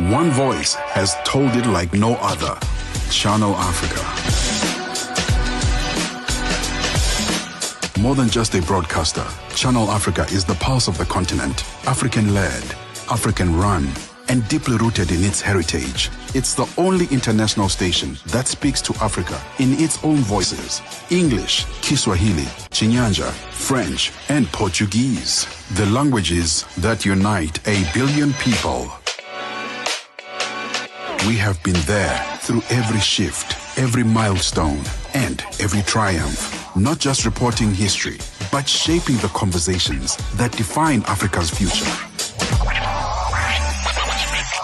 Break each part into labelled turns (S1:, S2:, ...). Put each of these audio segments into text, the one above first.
S1: One voice has told it like no other. Channel Africa. More than just a broadcaster, Channel Africa is the pulse of the continent, African-led, African-run, and deeply rooted in its heritage. It's the only international station that speaks to Africa in its own voices: English, Kiswahili, Chinyanja, French, and Portuguese. The languages that unite 1 billion people. We have been there through every shift, every milestone, and every triumph. Not just reporting history, but shaping the conversations that define Africa's future.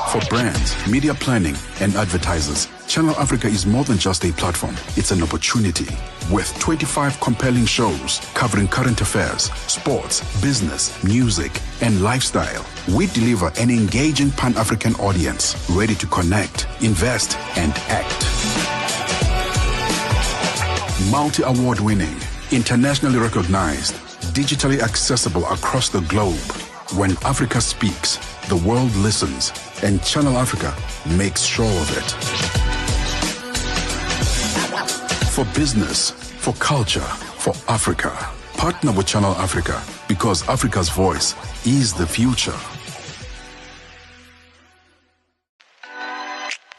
S1: For brands, media planning, and advertisers, Channel Africa is more than just a platform. It's an opportunity. With 25 compelling shows covering current affairs, sports, business, music, and lifestyle, we deliver an engaging Pan-African audience ready to connect, invest, and act. Multi-award winning, internationally recognized, digitally accessible across the globe. When Africa speaks, the world listens, and Channel Africa makes sure of it. For business, for culture, for Africa, partner with Channel Africa, because Africa's voice is the future.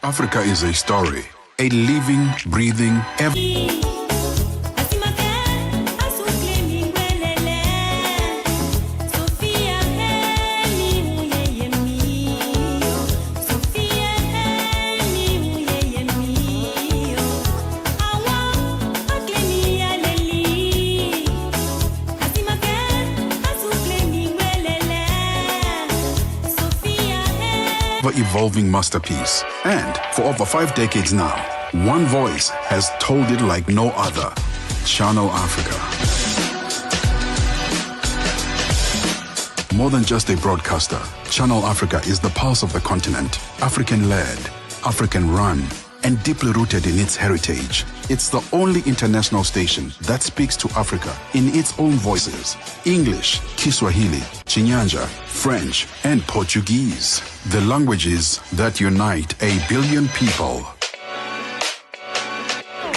S1: Africa is a story, a living, breathing, evolving masterpiece. And for over 5 decades now, one voice has told it like no other. Channel Africa. More than just a broadcaster, Channel Africa is the pulse of the continent, African-led, African-run, and deeply rooted in its heritage. It's the only international station that speaks to Africa in its own voices: English, Kiswahili, Chinyanja, French, and Portuguese. The languages that unite 1 billion people.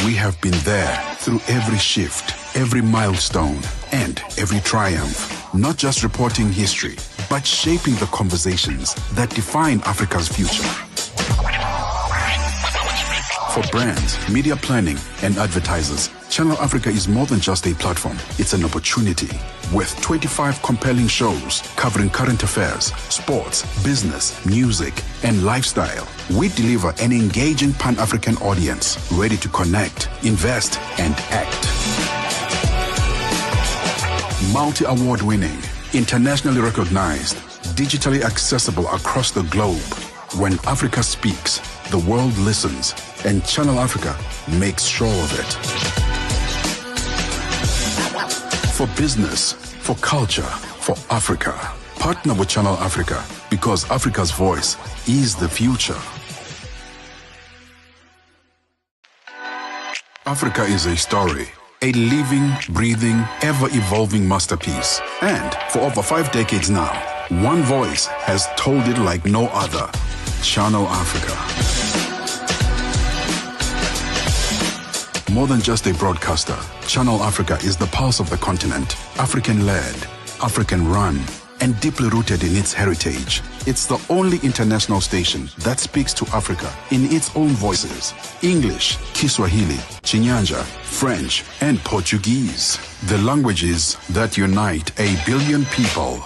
S1: We have been there through every shift, every milestone, and every triumph. Not just reporting history, but shaping the conversations that define Africa's future. For brands, media planning, and advertisers, Channel Africa is more than just a platform. It's an opportunity. With 25 compelling shows covering current affairs, sports, business, music, and lifestyle, we deliver an engaging Pan-African audience ready to connect, invest, and act. Multi-award winning, internationally recognized, digitally accessible across the globe. When Africa speaks, the world listens, and Channel Africa makes sure of it. For business, for culture, for Africa, partner with Channel Africa, because Africa's voice is the future. Africa is a story, a living, breathing, ever-evolving masterpiece. And for over 5 decades now, one voice has told it like no other. Channel Africa. More than just a broadcaster, Channel Africa is the pulse of the continent, African-led, African-run, and deeply rooted in its heritage. It's the only international station that speaks to Africa in its own voices: English, Kiswahili, Chinyanja, French, and Portuguese. The languages that unite 1 billion people.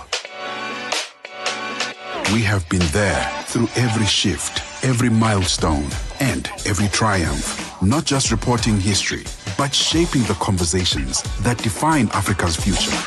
S1: We have been there through every shift, every milestone, and every triumph. Not just reporting history, but shaping the conversations that define Africa's future.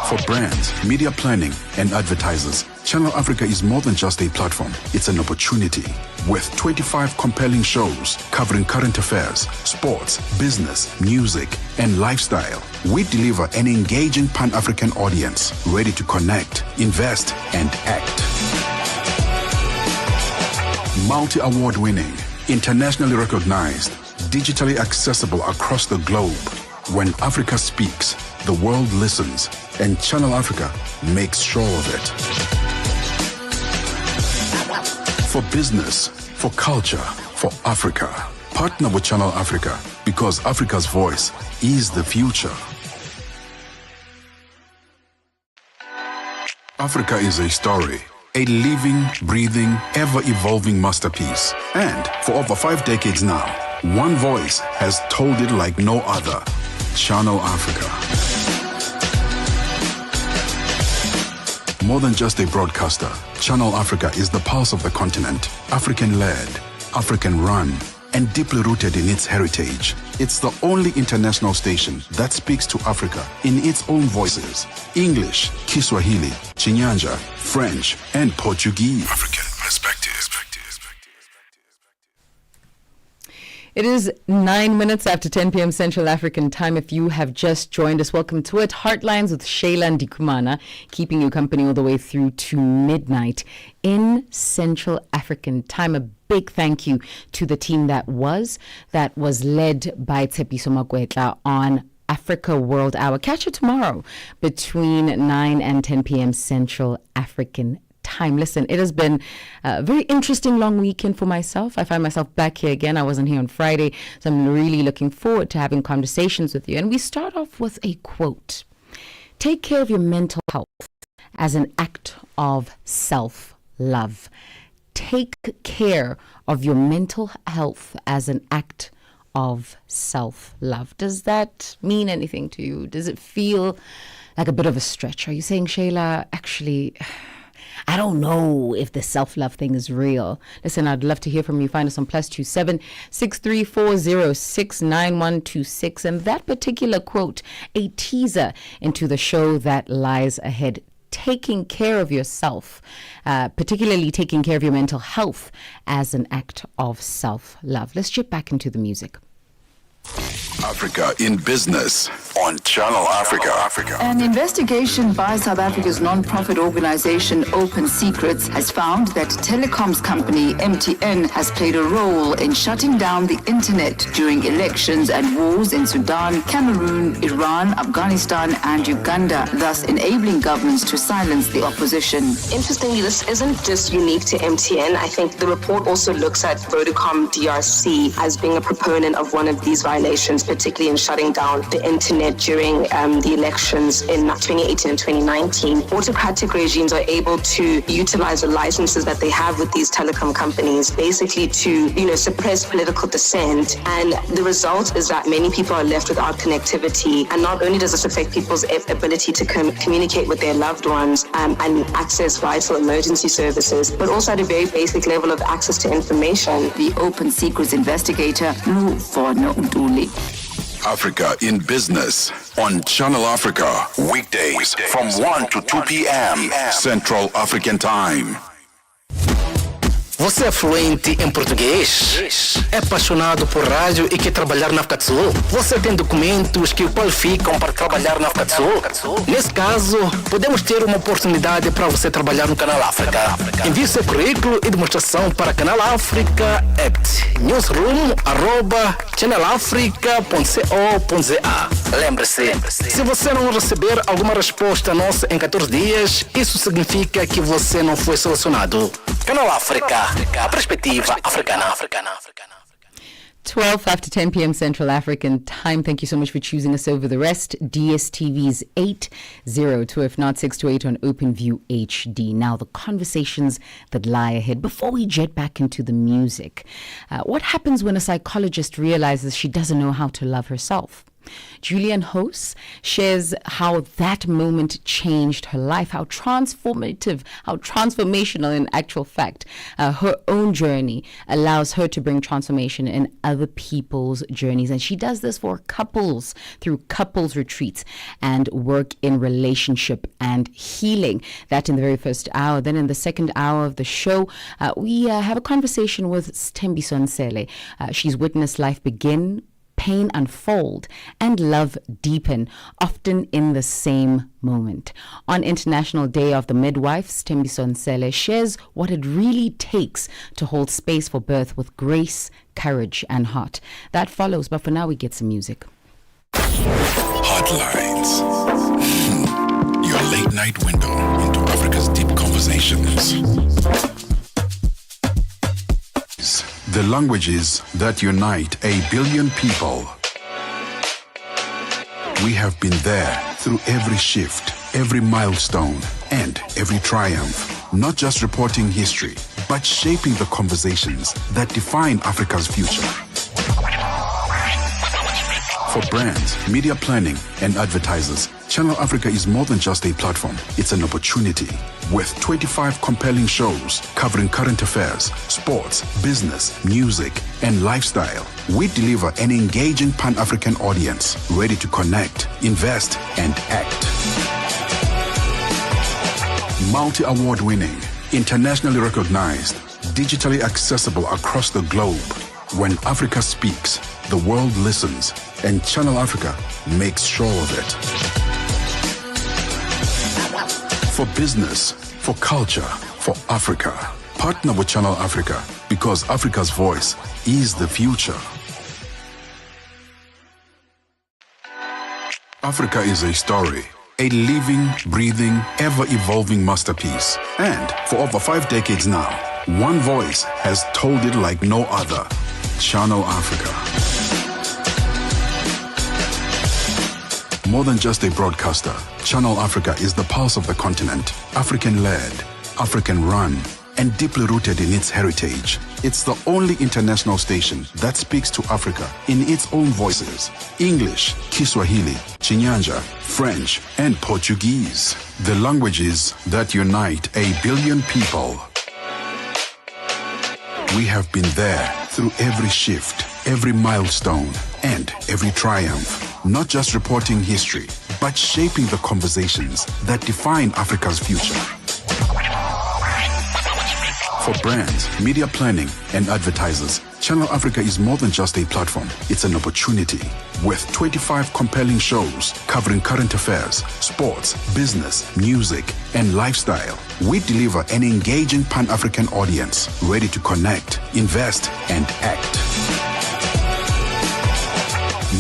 S1: For brands, media planning, and advertisers, Channel Africa is more than just a platform. It's an opportunity. With 25 compelling shows covering current affairs, sports, business, music, and lifestyle, we deliver an engaging Pan-African audience ready to connect, invest, and act. Multi-award winning, internationally recognized, digitally accessible across the globe. When Africa speaks, the world listens, and Channel Africa makes sure of it. For business, for culture, for Africa. Partner with Channel Africa because Africa's voice is the future. Africa is a story, a living, breathing, ever-evolving masterpiece. And for over 5 decades now, one voice has told it like no other. Channel Africa. More than just a broadcaster, Channel Africa is the pulse of the continent, African-led, African-run, and deeply rooted in its heritage. It's the only international station that speaks to Africa in its own voices. English, Kiswahili, Chinyanja, French, and Portuguese. African perspective.
S2: It is 9 minutes after 10 p.m. Central African time. If you have just joined us, welcome to it. Heartlines with Sheila Ndikumana, keeping you company all the way through to midnight in Central African time. A big thank you to the team that was led by Tshepiso Makwetla on Africa World Hour. Catch it tomorrow between 9 and 10 p.m. Central African time. Listen, it has been a very interesting long weekend for myself. I find myself back here again. I wasn't here on Friday, so I'm really looking forward to having conversations with you. And we start off with a quote. Take care of your mental health as an act of self-love. Take care of your mental health as an act of self-love. Does that mean anything to you? Does it feel like a bit of a stretch? Are you saying, Sheila, actually, I don't know if the self-love thing is real? Listen, I'd love to hear from you. Find us on +27 6340 69126. And that particular quote, a teaser into the show that lies ahead. Taking care of yourself, particularly taking care of your mental health as an act of self-love. Let's jump back into the music.
S1: Africa in Business on Channel Africa.
S3: An investigation by South Africa's non-profit organization Open Secrets has found that telecoms company MTN has played a role in shutting down the internet during elections and wars in Sudan, Cameroon, Iran, Afghanistan and Uganda, thus enabling governments to silence the opposition.
S4: Interestingly, this isn't just unique to MTN. I think the report also looks at Vodacom DRC as being a proponent of one of these violations, particularly in shutting down the internet during the elections in 2018 and 2019. Autocratic regimes are able to utilize the licenses that they have with these telecom companies, basically to, suppress political dissent. And the result is that many people are left without connectivity. And not only does this affect people's ability to communicate with their loved ones and access vital emergency services, but also at a very basic level of access to information.
S3: The Open Secrets investigator, Lu Forno Ntuli.
S1: Africa in Business on Channel Africa. Weekdays from 1 to 2 p.m. Central African Time.
S5: Você é fluente em português? É apaixonado por rádio e quer trabalhar na África do Sul? Você tem documentos que o qualificam para trabalhar na África do Sul? Nesse caso, podemos ter uma oportunidade para você trabalhar no Canal África. Envie seu currículo e demonstração para Canal África at newsroom@channelafrica.co.za. Lembre-se, se você não receber alguma resposta nossa em 14 dias, isso significa que você não foi selecionado. Canal África, a perspectiva africana.
S2: 12 after 10 p.m. Central African time. Thank you so much for choosing us over the rest. DSTV's 802, if not 628 on OpenView HD. Now, the conversations that lie ahead. Before we jet back into the music, what happens when a psychologist realizes she doesn't know how to love herself? Julian Hoss shares how that moment changed her life, how transformational in actual fact. Her own journey allows her to bring transformation in other people's journeys. And she does this for couples through couples retreats and work in relationship and healing. That in the very first hour. Then in the second hour of the show, we have a conversation with Thembiso Nsele. She's witnessed life begin, pain unfold, and love deepen, often in the same moment. On International Day of the Midwives, Thembiso Nsele shares what it really takes to hold space for birth with grace, courage, and heart. That follows, but for now we get some music.
S1: Heartlines. Your late night window into Africa's deep conversations. the languages that unite 1 billion people. We have been there through every shift, every milestone, and every triumph. Not just reporting history, but shaping the conversations that define Africa's future. For brands, media planning, and advertisers, Channel Africa is more than just a platform. It's an opportunity. With 25 compelling shows covering current affairs, sports, business, music, and lifestyle, we deliver an engaging Pan-African audience ready to connect, invest, and act. Multi-award winning, internationally recognized, digitally accessible across the globe. When Africa speaks, the world listens, and Channel Africa makes sure of it. For business, for culture, for Africa, partner with Channel Africa because Africa's voice is the future. Africa is a story. A living, breathing, ever-evolving masterpiece. And for over 5 decades now, one voice has told it like no other. Channel Africa. More than just a broadcaster, Channel Africa is the pulse of the continent. African-led, African-run, and deeply rooted in its heritage. It's the only international station that speaks to Africa in its own voices. English, Kiswahili, Chinyanja, French, and Portuguese. The languages that unite 1 billion people. We have been there through every shift, every milestone, and every triumph. Not just reporting history, but shaping the conversations that define Africa's future. For brands, media planning, and advertisers, Channel Africa is more than just a platform. It's an opportunity. With 25 compelling shows covering current affairs, sports, business, music, and lifestyle, we deliver an engaging Pan-African audience ready to connect, invest, and act.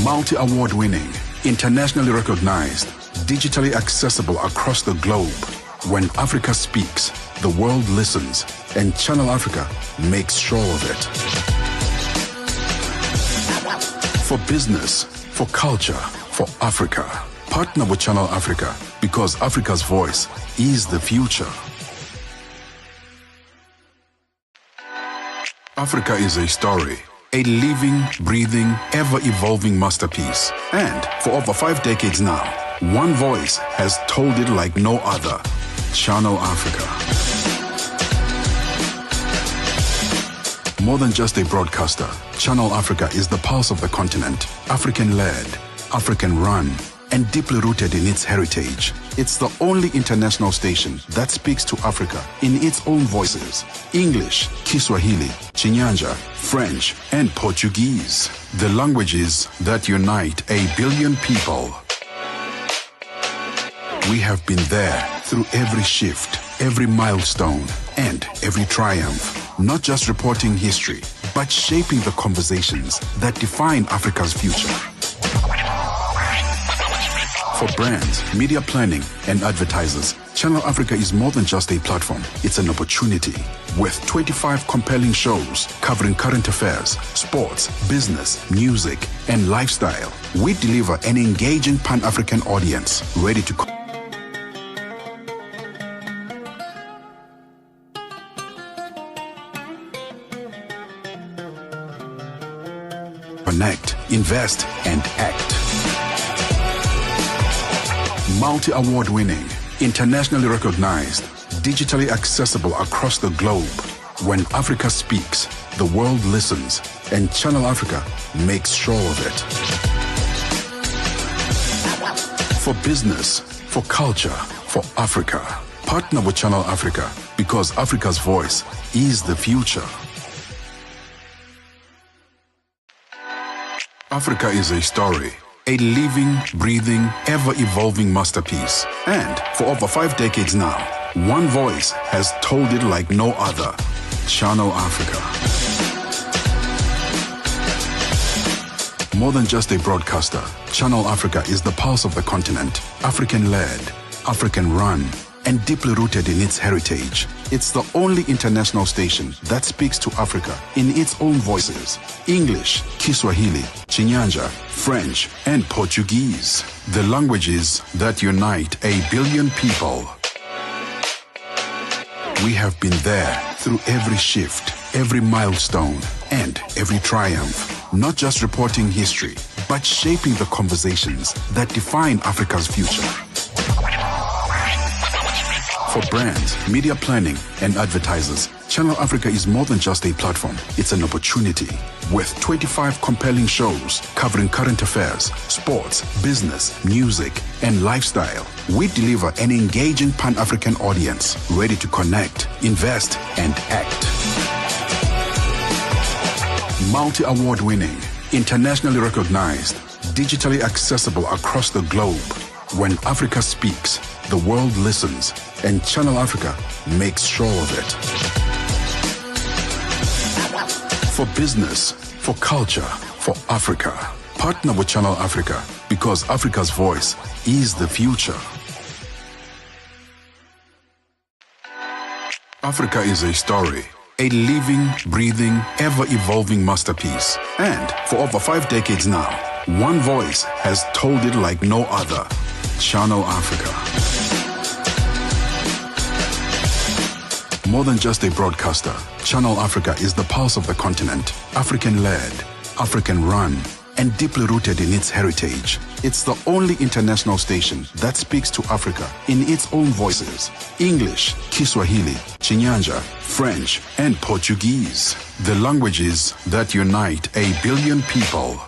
S1: Multi-award winning, internationally recognized, digitally accessible across the globe. When Africa speaks, the world listens, and Channel Africa makes sure of it. For business, for culture, for Africa, partner with Channel Africa because Africa's voice is the future. Africa is a story. A living, breathing, ever-evolving masterpiece. And for over 5 decades now, one voice has told it like no other. Channel Africa. More than just a broadcaster, Channel Africa is the pulse of the continent. African-led, African-run, and deeply rooted in its heritage. It's the only international station that speaks to Africa in its own voices. English, Kiswahili, Chinyanja, French, and Portuguese. The languages that unite 1 billion people. We have been there through every shift, every milestone, and every triumph. Not just reporting history, but shaping the conversations that define Africa's future. For brands, media planning, and advertisers, Channel Africa is more than just a platform. It's an opportunity. With 25 compelling shows covering current affairs, sports, business, music, and lifestyle, we deliver an engaging Pan-African audience ready to connect, invest, and act. Multi-award winning, internationally recognized, digitally accessible across the globe. When Africa speaks, the world listens, and Channel Africa makes sure of it. For business, for culture, for Africa, partner with Channel Africa because Africa's voice is the future. Africa is a story. A living, breathing, ever-evolving masterpiece. And for over 5 decades now, one voice has told it like no other. Channel Africa. More than just a broadcaster, Channel Africa is the pulse of the continent. African-led, African-run, and deeply rooted in its heritage. It's the only international station that speaks to Africa in its own voices: English, Kiswahili, Chinyanja, French, and Portuguese. The languages that unite 1 billion people. We have been there through every shift, every milestone, and every triumph. Not just reporting history, but shaping the conversations that define Africa's future. For brands, media planning, and advertisers, Channel Africa is more than just a platform. It's an opportunity. With 25 compelling shows covering current affairs, sports, business, music, and lifestyle, we deliver an engaging Pan-African audience ready to connect, invest, and act. Multi-award winning, internationally recognized, digitally accessible across the globe. When Africa speaks, the world listens, and Channel Africa makes sure of it. For business, for culture, for Africa, partner with Channel Africa, because Africa's voice is the future. Africa is a story, a living, breathing, ever-evolving masterpiece. And for over 5 decades now, one voice has told it like no other: Channel Africa. More than just a broadcaster, Channel Africa is the pulse of the continent, African-led, African-run, and deeply rooted in its heritage. It's the only international station that speaks to Africa in its own voices: English, Kiswahili, Chinyanja, French, and Portuguese. The languages that unite 1 billion people.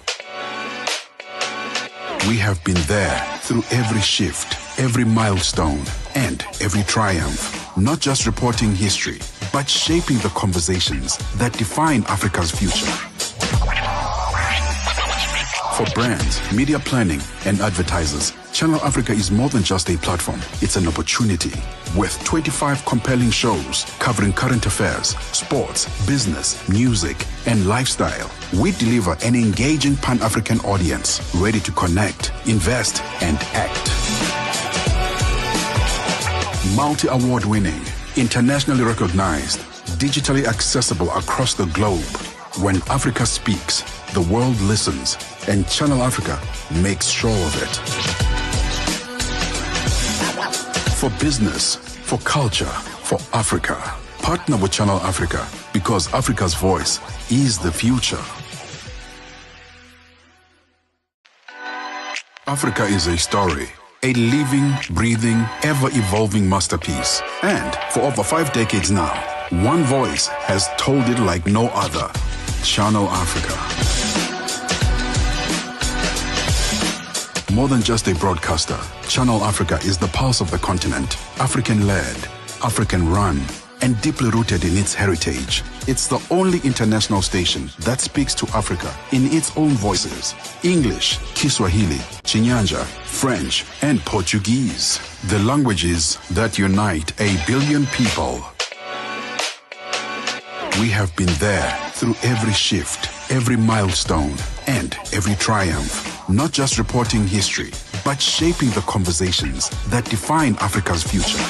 S1: We have been there through every shift, every milestone, and every triumph. Not just reporting history, but shaping the conversations that define Africa's future. For brands, media planning, and advertisers, Channel Africa is more than just a platform. It's an opportunity. With 25 compelling shows covering current affairs, sports, business, music, and lifestyle, we deliver an engaging Pan-African audience ready to connect, invest, and act. Multi-award winning, internationally recognized, digitally accessible across the globe. When Africa speaks, the world listens, and Channel Africa makes sure of it. For business, for culture, for Africa, partner with Channel Africa, because Africa's voice is the future. Africa is a story, a living, breathing, ever-evolving masterpiece. And for over 5 decades now, one voice has told it like no other: Channel Africa. More than just a broadcaster, Channel Africa is the pulse of the continent, African-led, African-run, and deeply rooted in its heritage. It's the only international station that speaks to Africa in its own voices: English, Kiswahili, Chinyanja, French, and Portuguese. The languages that unite 1 billion people. We have been there through every shift, every milestone, and every triumph. Not just reporting history, but shaping the conversations that define Africa's future.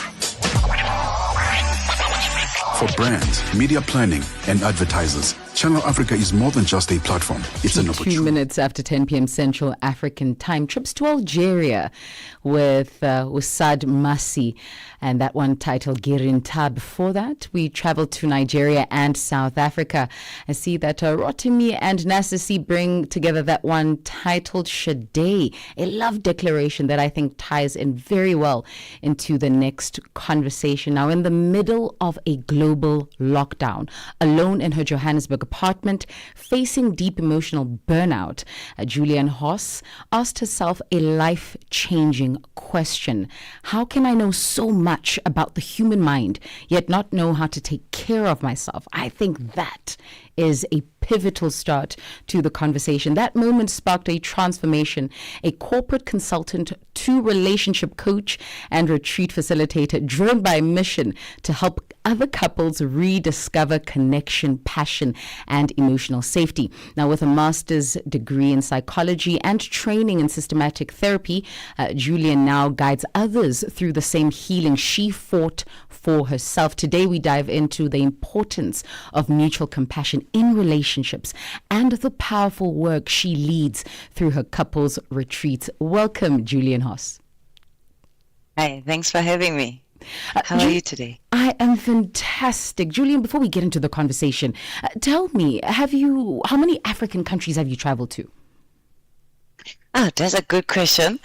S1: For brands, media planning, and advertisers, Channel Africa is more than just a platform. It's an opportunity.
S2: 2 minutes after 10 p.m. Central African Time. Trips to Algeria with Saad Massi, and that one titled Girinta. Before that, we traveled to Nigeria and South Africa. I see that Rotimi and Nasisi bring together that one titled Shade, a love declaration that I think ties in very well into the next conversation. Now, in the middle of a global lockdown, alone in her Johannesburg apartment, facing deep emotional burnout, Julianne Hoss asked herself a life-changing question. How can I know so much about the human mind, yet not know how to take care of myself? I think that is a pivotal start to the conversation. That moment sparked a transformation, a corporate consultant to relationship coach and retreat facilitator, driven by a mission to help other couples rediscover connection, passion, and emotional safety. Now, with a master's degree in psychology and training in systematic therapy, Julian now guides others through the same healing she fought for herself. Today, we dive into the importance of mutual compassion in relationships and the powerful work she leads through her couples retreats. Welcome, Julian Hoss.
S6: Hi, thanks for having me. How are you today?
S2: I am fantastic. Julian, before we get into the conversation, tell me, how many African countries have you traveled to?
S6: Oh, that's a good question.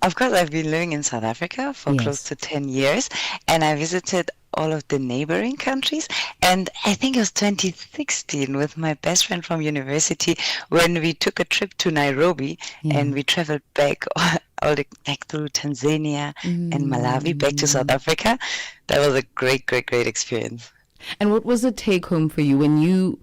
S6: Of course, I've been living in South Africa for close to 10 years, and I visited all of the neighboring countries. And I think it was 2016 with my best friend from university when we took a trip to Nairobi and we traveled back back through Tanzania and Malawi back to South Africa. That was a great experience.
S2: And what was the take home for you when you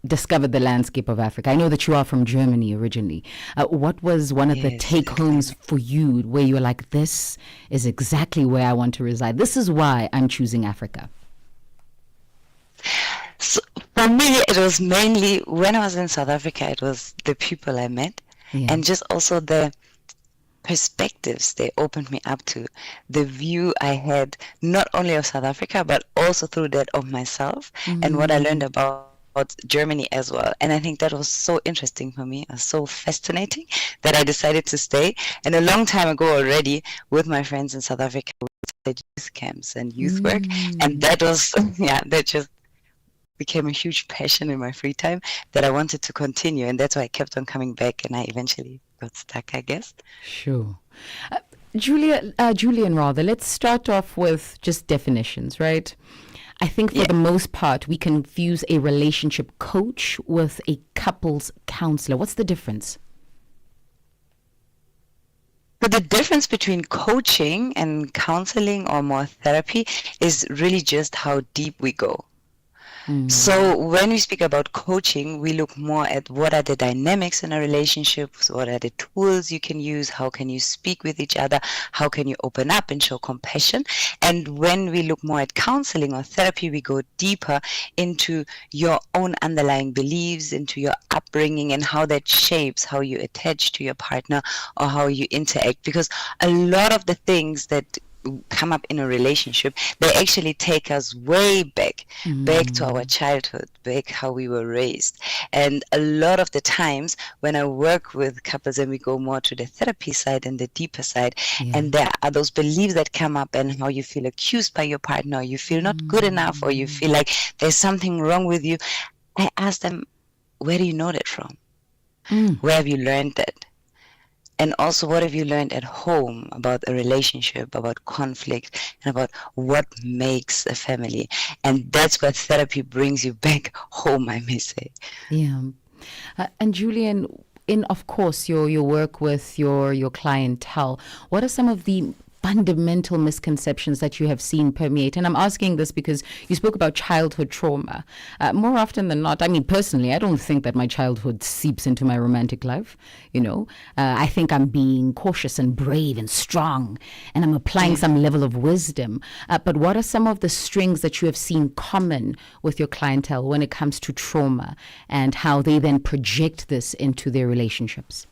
S2: discovered the landscape of Africa? I know that you are from Germany originally. What was one of the take homes for you where you were like, this is exactly where I want to reside? This is why I'm choosing Africa.
S6: So for me, it was mainly when I was in South Africa, it was the people I met and just also the perspectives they opened me up to, the view I had not only of South Africa, but also through that of myself and what I learned about Germany as well. And I think that was so interesting for me, so fascinating that I decided to stay. And a long time ago already with my friends in South Africa, we did youth camps and youth work. And that was, that just became a huge passion in my free time that I wanted to continue. And that's why I kept on coming back and I eventually got stuck, I guess.
S2: Sure. Julian, let's start off with just definitions, right? I think for the most part, we confuse a relationship coach with a couples counselor. What's the difference?
S6: But the difference between coaching and counseling or more therapy is really just how deep we go. So when we speak about coaching, we look more at what are the dynamics in a relationship, what are the tools you can use, how can you speak with each other, how can you open up and show compassion. And when we look more at counseling or therapy, we go deeper into your own underlying beliefs, into your upbringing and how that shapes how you attach to your partner or how you interact. Because a lot of the things that come up in a relationship, they actually take us way back to our childhood, back how we were raised. And a lot of the times when I work with couples and we go more to the therapy side and the deeper side, and there are those beliefs that come up and how you feel accused by your partner, or you feel not good enough, or you feel like there's something wrong with you, I ask them, where do you know that from? Where have you learned that? And also, what have you learned at home about a relationship, about conflict, and about what makes a family? And that's where therapy brings you back home, I may say.
S2: Yeah. And Julian, in, of course, your work with your clientele, what are some of the fundamental misconceptions that you have seen permeate? And I'm asking this because you spoke about childhood trauma. More often than not, I mean, personally, I don't think that my childhood seeps into my romantic life. I think I'm being cautious and brave and strong, and I'm applying some level of wisdom. But what are some of the strings that you have seen common with your clientele when it comes to trauma and how they then project this into their relationships?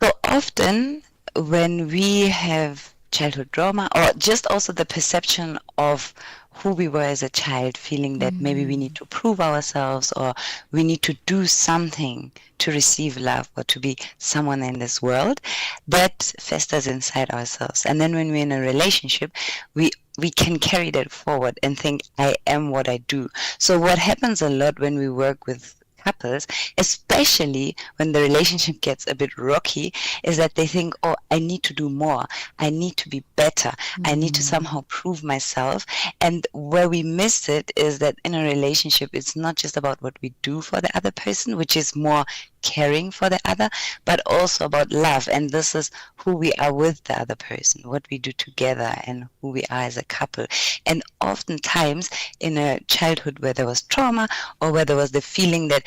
S6: So often, when we have childhood trauma, or just also the perception of who we were as a child, feeling that maybe we need to prove ourselves or we need to do something to receive love or to be someone in this world, that festers inside ourselves. And then when we're in a relationship, we can carry that forward and think, I am what I do. So what happens a lot when we work with couples, especially especially when the relationship gets a bit rocky, is that they think, oh, I need to do more. I need to be better. I need to somehow prove myself. And where we miss it is that in a relationship, it's not just about what we do for the other person, which is more caring for the other, but also about love. And this is who we are with the other person, what we do together, and who we are as a couple. And oftentimes in a childhood where there was trauma, or where there was the feeling that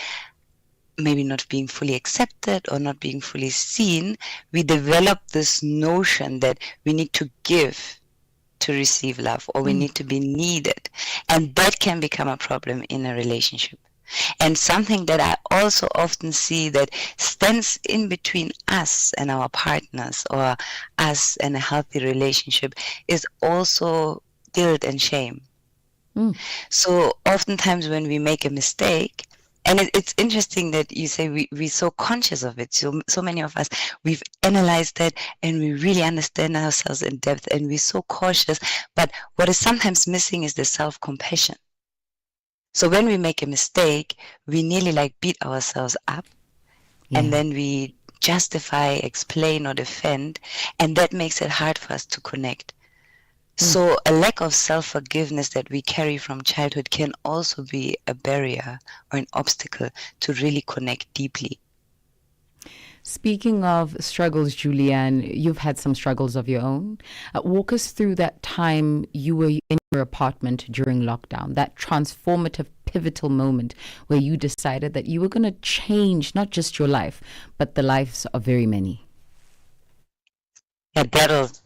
S6: maybe not being fully accepted or not being fully seen, we develop this notion that we need to give to receive love, or we need to be needed. And that can become a problem in a relationship. And something that I also often see that stands in between us and our partners, or us and a healthy relationship, is also guilt and shame. So oftentimes when we make a mistake, and it's interesting that you say we're so conscious of it. So many of us, we've analyzed that and we really understand ourselves in depth, and we're so cautious. But what is sometimes missing is the self-compassion. So when we make a mistake, we nearly like beat ourselves up, and then we justify, explain, or defend, and that makes it hard for us to connect. So a lack of self-forgiveness that we carry from childhood can also be a barrier or an obstacle to really connect deeply.
S2: Speaking of struggles, Julianne, you've had some struggles of your own. Walk us through that time you were in your apartment during lockdown, that transformative, pivotal moment where you decided that you were going to change not just your life, but the lives of very many.
S6: Yeah, that was,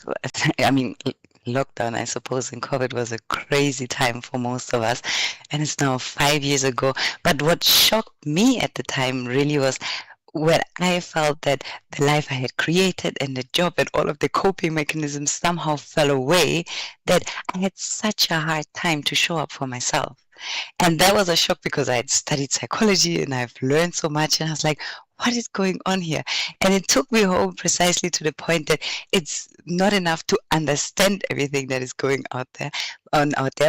S6: lockdown, I suppose, in COVID was a crazy time for most of us. And it's now 5 years ago. But what shocked me at the time really was when I felt that the life I had created and the job and all of the coping mechanisms somehow fell away, that I had such a hard time to show up for myself. And that was a shock because I had studied psychology and I've learned so much, and I was like, what is going on here? And it took me home precisely to the point that it's not enough to understand everything that is going out there,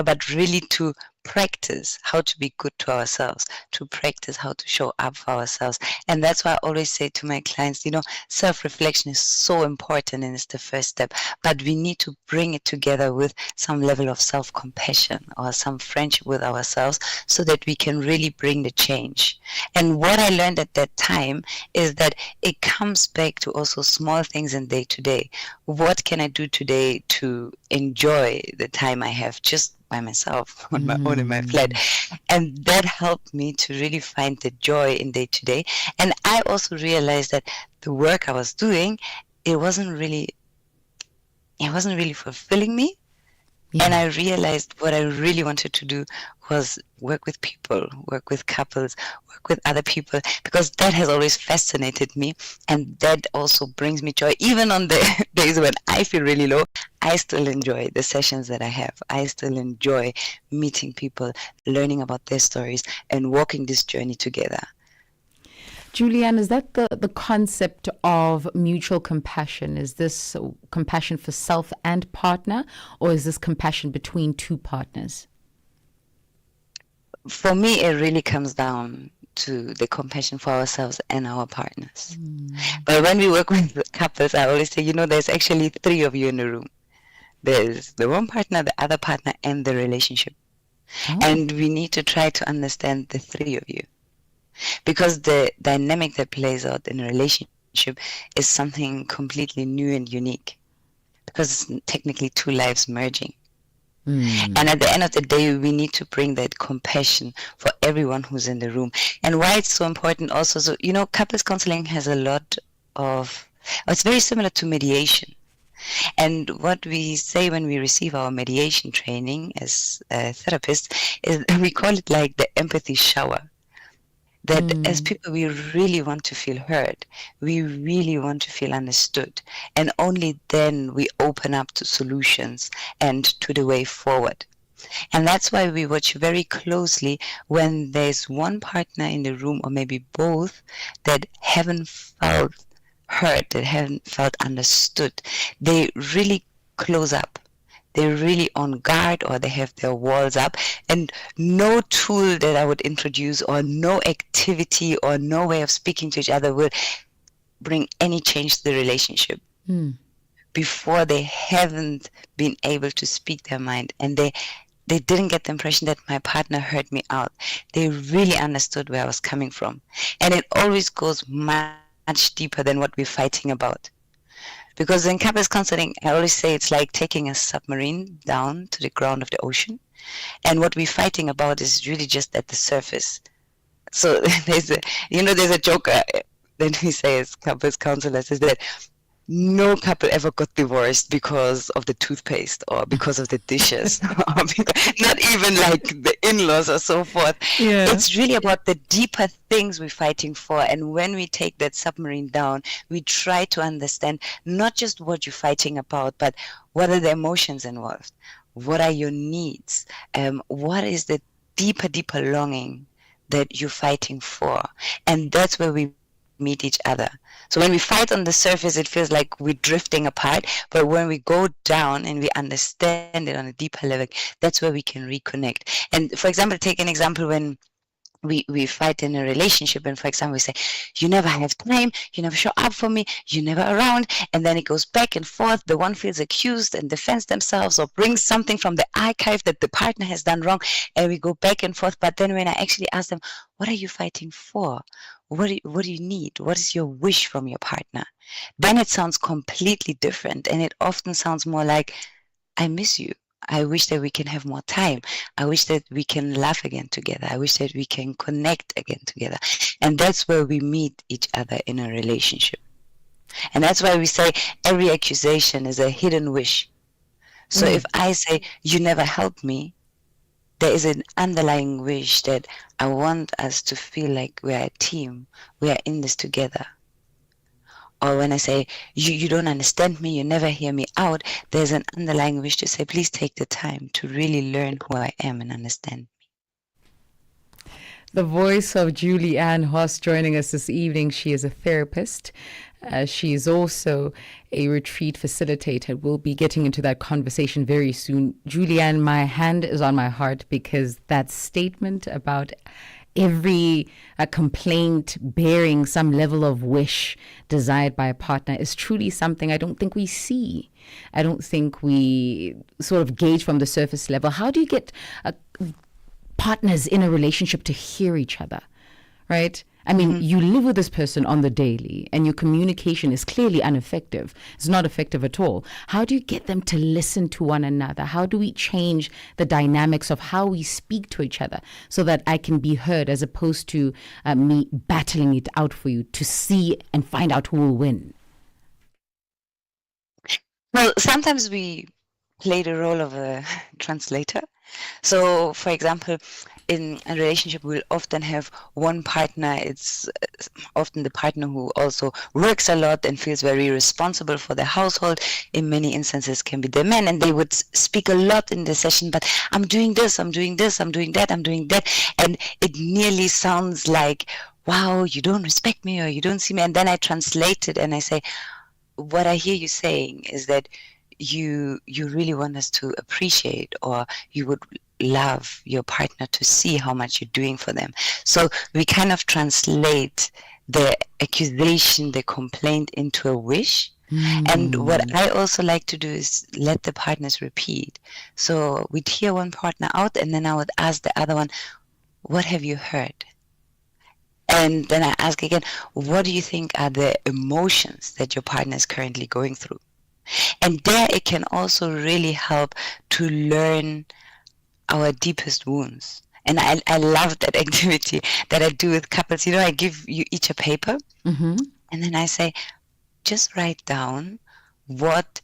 S6: but really to practice how to be good to ourselves, to practice how to show up for ourselves. And that's why I always say to my clients, self-reflection is so important and it's the first step, but we need to bring it together with some level of self-compassion or some friendship with ourselves so that we can really bring the change. And what I learned at that time is that it comes back to also small things in day to day. What can I do today to enjoy the time I have just by myself on my own in my flat? And that helped me to really find the joy in day to day. And I also realized that the work I was doing, it wasn't really fulfilling me. And I realized what I really wanted to do was work with people, work with couples, work with other people, because that has always fascinated me. And that also brings me joy. Even on the days when I feel really low, I still enjoy the sessions that I have. I still enjoy meeting people, learning about their stories, and walking this journey together.
S2: Julianne, is that the concept of mutual compassion? Is this compassion for self and partner, or is this compassion between two partners?
S6: For me, it really comes down to the compassion for ourselves and our partners. But when we work with couples, I always say, there's actually 3 of you in the room. There's the one partner, the other partner, and the relationship. And we need to try to understand the 3 of you. Because the dynamic that plays out in a relationship is something completely new and unique. Because it's technically 2 lives merging. And at the end of the day, we need to bring that compassion for everyone who's in the room. And why it's so important also, so, couples counseling has a lot of, it's very similar to mediation. And what we say when we receive our mediation training as therapists is we call it like the empathy shower. That as people, we really want to feel heard. We really want to feel understood. And only then we open up to solutions and to the way forward. And that's why we watch very closely when there's one partner in the room, or maybe both, that haven't felt heard, that haven't felt understood. They really close up. they're really on guard or they have their walls up, and no tool that I would introduce or no activity or no way of speaking to each other will bring any change to the relationship before they haven't been able to speak their mind, and they didn't get the impression that my partner heard me out. They really understood where I was coming from. And it always goes much deeper than what we're fighting about. Because in couples counseling, I always say it's like taking a submarine down to the ground of the ocean. And what we're fighting about is really just at the surface. So there's a joke that we say as couples counselors is that no couple ever got divorced because of the toothpaste or because of the dishes, or not even like the in-laws or so forth. Yeah. It's really about the deeper things we're fighting for. And when we take that submarine down, we try to understand not just what you're fighting about, but what are the emotions involved? What are your needs? What is the deeper longing that you're fighting for? And that's where we meet each other. So when we fight on the surface, it feels like we're drifting apart. But when we go down and we understand it on a deeper level, that's where we can reconnect. And for example, take an example when we fight in a relationship, and for example we say, you never have time, you never show up for me, you're never around, and then it goes back and forth. The one feels accused and defends themselves or brings something from the archive that the partner has done wrong, and we go back and forth. But then when I actually ask them, what are you fighting for? What do you need? What is your wish from your partner? Then it sounds completely different, and it often sounds more like, I miss you. I wish that we can have more time. I wish that we can laugh again together. I wish that we can connect again together. And that's where we meet each other in a relationship. And that's why we say every accusation is a hidden wish. So if I say, you never helped me, there is an underlying wish that I want us to feel like we are a team. We are in this together. Or when I say, you don't understand me, you never hear me out, there's an underlying wish to say, please take the time to really learn who I am and understand me.
S2: The voice of Julie Ann Hoss joining us this evening. She is a therapist. She is also a retreat facilitator. We'll be getting into that conversation very soon. Julie Ann, my hand is on my heart because that statement about every complaint bearing some level of wish desired by a partner is truly something I don't think we see. I don't think we sort of gauge from the surface level. How do you get partners in a relationship to hear each other, right? I mean, you live with this person on the daily and your communication is clearly ineffective. It's not effective at all. How do you get them to listen to one another? How do we change the dynamics of how we speak to each other so that I can be heard as opposed to me battling it out for you to see and find out who will win?
S6: Well, sometimes we play the role of a translator. So, for example, in a relationship, we'll often have one partner. It's often the partner who also works a lot and feels very responsible for the household. In many instances can be the man, and they would speak a lot in the session, but I'm doing this, I'm doing this, I'm doing that, I'm doing that. And it nearly sounds like, wow, you don't respect me or you don't see me. And then I translate it and I say, what I hear you saying is that you really want us to appreciate, or you would love your partner to see how much you're doing for them. So we kind of translate the accusation, the complaint into a wish. And what I also like to do is let the partners repeat. So we'd hear one partner out and then I would ask the other one, what have you heard? And then I ask again, what do you think are the emotions that your partner is currently going through? And there it can also really help to learn our deepest wounds. And I love that activity that I do with couples. You know, I give you each a paper and then I say, just write down what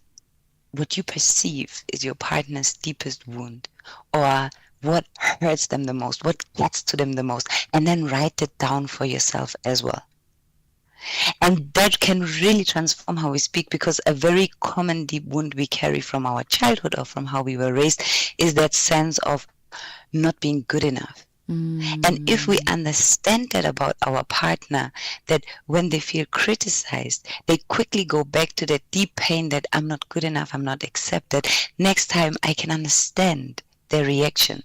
S6: you perceive is your partner's deepest wound, or what hurts them the most, what gets to them the most, and then write it down for yourself as well. And that can really transform how we speak, because a very common deep wound we carry from our childhood or from how we were raised is that sense of not being good enough, And if we understand that about our partner, that when they feel criticized, they quickly go back to that deep pain that I'm not good enough, I'm not accepted. Next time I can understand their reaction.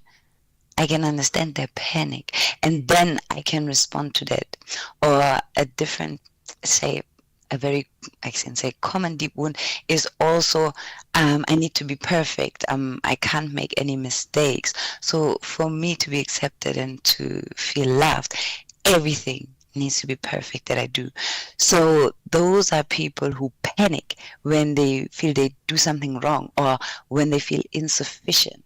S6: I can understand their panic. And then I can respond to that. Or a different, say, a very, I can say, common deep wound is also, I need to be perfect. I can't make any mistakes. So for me to be accepted and to feel loved, everything needs to be perfect that I do. So those are people who panic when they feel they do something wrong or when they feel insufficient.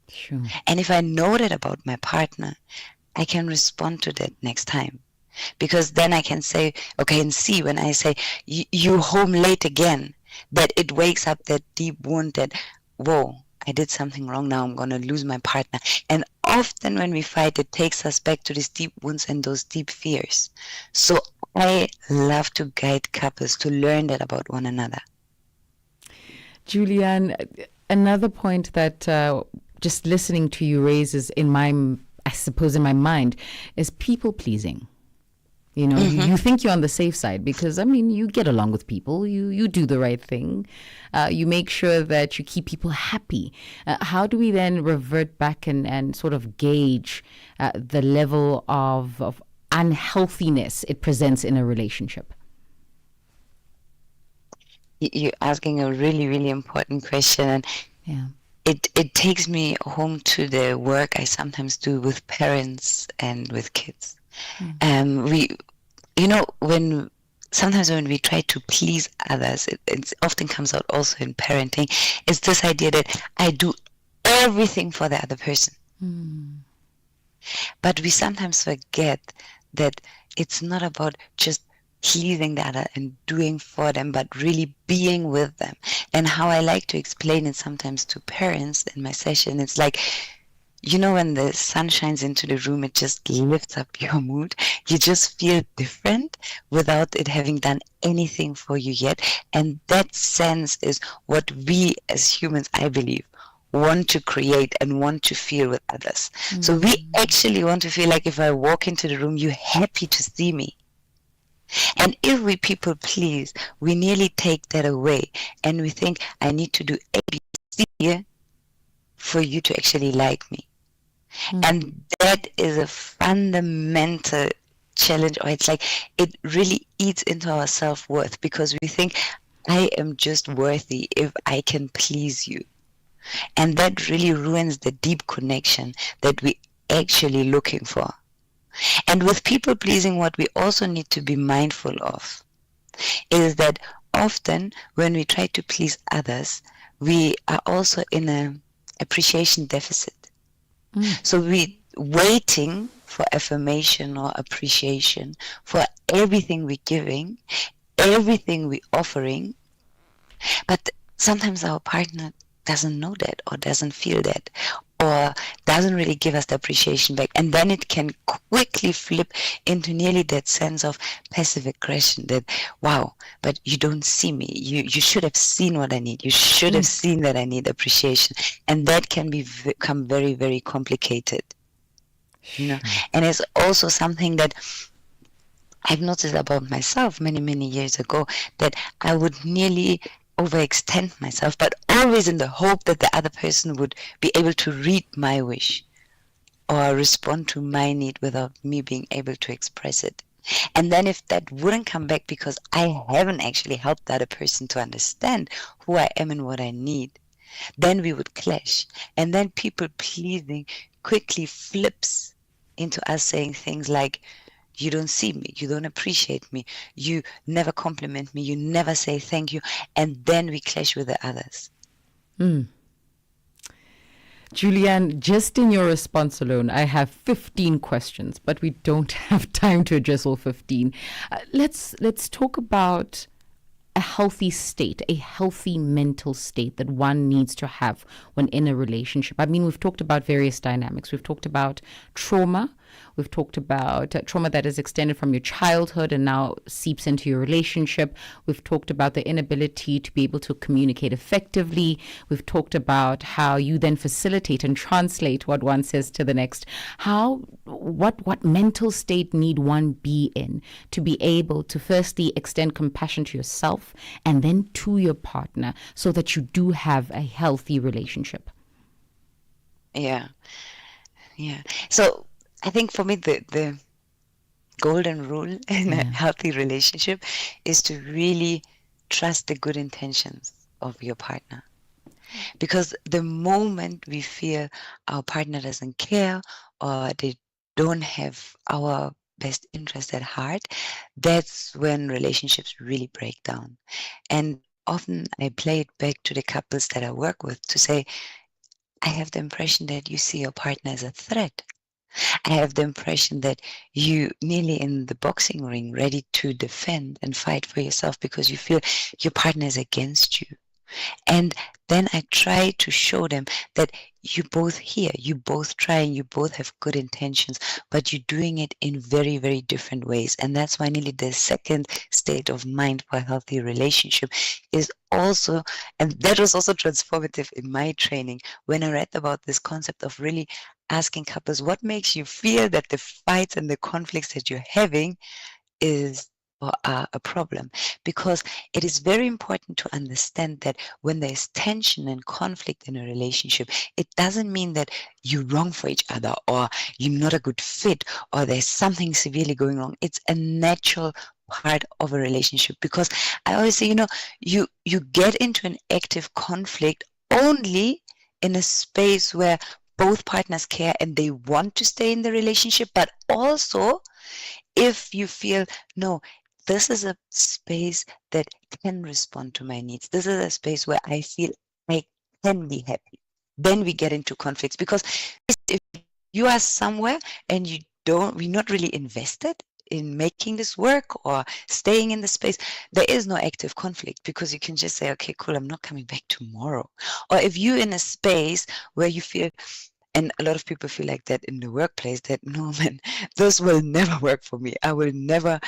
S2: Sure.
S6: And if I know that about my partner, I can respond to that next time. Because then I can say, okay, and see when I say, you home late again, that it wakes up that deep wound that, whoa, I did something wrong, now I'm going to lose my partner. And often when we fight, it takes us back to these deep wounds and those deep fears. So I love to guide couples to learn that about one another.
S2: Julianne, another point that just listening to you raises in my mind is people pleasing. You know, you think you're on the safe side because, I mean, you get along with people, you do the right thing, you make sure that you keep people happy. How do we then revert back and sort of gauge the level of unhealthiness it presents in a relationship?
S6: You're asking a really, really important question. And
S2: yeah.
S6: It takes me home to the work I sometimes do with parents and with kids. Sometimes when we try to please others, it often comes out also in parenting, it's this idea that I do everything for the other person. But we sometimes forget that it's not about just pleasing the other and doing for them, but really being with them. And how I like to explain it sometimes to parents in my session, it's like, you know, when the sun shines into the room, it just lifts up your mood. You just feel different without it having done anything for you yet. And that sense is what we as humans, I believe, want to create and want to feel with others. So we actually want to feel like if I walk into the room, you're happy to see me. And if we people please, we nearly take that away and we think I need to do ABC for you to actually like me. And that is a fundamental challenge, or it's like it really eats into our self-worth because we think I am just worthy if I can please you. And that really ruins the deep connection that we're actually looking for. And with people pleasing, what we also need to be mindful of is that often when we try to please others, we are also in an appreciation deficit. So we're waiting for affirmation or appreciation for everything we're giving, everything we're offering, but sometimes our partner doesn't know that or doesn't feel that or doesn't really give us the appreciation back. And then it can quickly flip into nearly that sense of passive aggression that, wow, but you don't see me. You should have seen what I need. You should have seen that I need appreciation. And that can become very, very complicated. You know? And it's also something that I've noticed about myself many, many years ago, that I would nearly overextend myself, but always in the hope that the other person would be able to read my wish or respond to my need without me being able to express it. And then if that wouldn't come back because I haven't actually helped the other person to understand who I am and what I need, then we would clash. And then people pleasing quickly flips into us saying things like, you don't see me, you don't appreciate me, you never compliment me, you never say thank you, and then we clash with the others.
S2: Julianne, just in your response alone, I have 15 questions, but we don't have time to address all 15. Let's talk about a healthy state, a healthy mental state that one needs to have when in a relationship. I mean, we've talked about various dynamics. We've talked about trauma. We've talked about trauma that is extended from your childhood and now seeps into your relationship. We've talked about the inability to be able to communicate effectively. We've talked about how you then facilitate and translate what one says to the next. What mental state need one be in to be able to firstly extend compassion to yourself and then to your partner so that you do have a healthy relationship?
S6: Yeah. So I think for me, the golden rule in a healthy relationship is to really trust the good intentions of your partner. Because the moment we feel our partner doesn't care or they don't have our best interest at heart, that's when relationships really break down. And often I play it back to the couples that I work with to say, I have the impression that you see your partner as a threat. I have the impression that you nearly in the boxing ring, ready to defend and fight for yourself because you feel your partner is against you. And then I try to show them that you both here, you both try and you both have good intentions, but you're doing it in very, very different ways. And that's why nearly the second state of mind for a healthy relationship is also, and that was also transformative in my training when I read about this concept of really asking couples, what makes you feel that the fights and the conflicts that you're having is or are a problem? Because it is very important to understand that when there's tension and conflict in a relationship, it doesn't mean that you're wrong for each other or you're not a good fit or there's something severely going wrong. It's a natural part of a relationship, because I always say, you get into an active conflict only in a space where both partners care and they want to stay in the relationship, but also if you feel, no, this is a space that can respond to my needs. This is a space where I feel I can be happy. Then we get into conflicts, because if you are somewhere and we're not really invested in making this work or staying in the space, there is no active conflict, because you can just say, okay, cool, I'm not coming back tomorrow. Or if you're in a space where you feel, and a lot of people feel like that in the workplace, that no, man, this will never work for me. I will never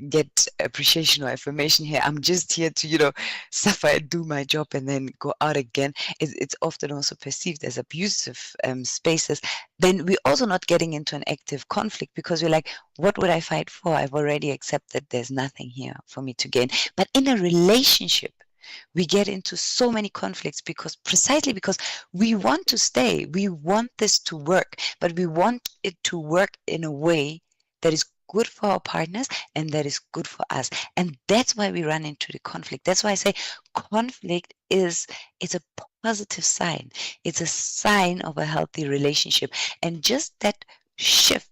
S6: get appreciation or affirmation here. I'm just here to, suffer and do my job and then go out again. It's often also perceived as abusive spaces. Then we're also not getting into an active conflict, because we're like, what would I fight for? I've already accepted there's nothing here for me to gain. But in a relationship, we get into so many conflicts precisely because we want to stay. We want this to work, but we want it to work in a way that is good for our partners and that is good for us. And that's why we run into the conflict. That's why I say conflict it's a positive sign. It's a sign of a healthy relationship. And just that shift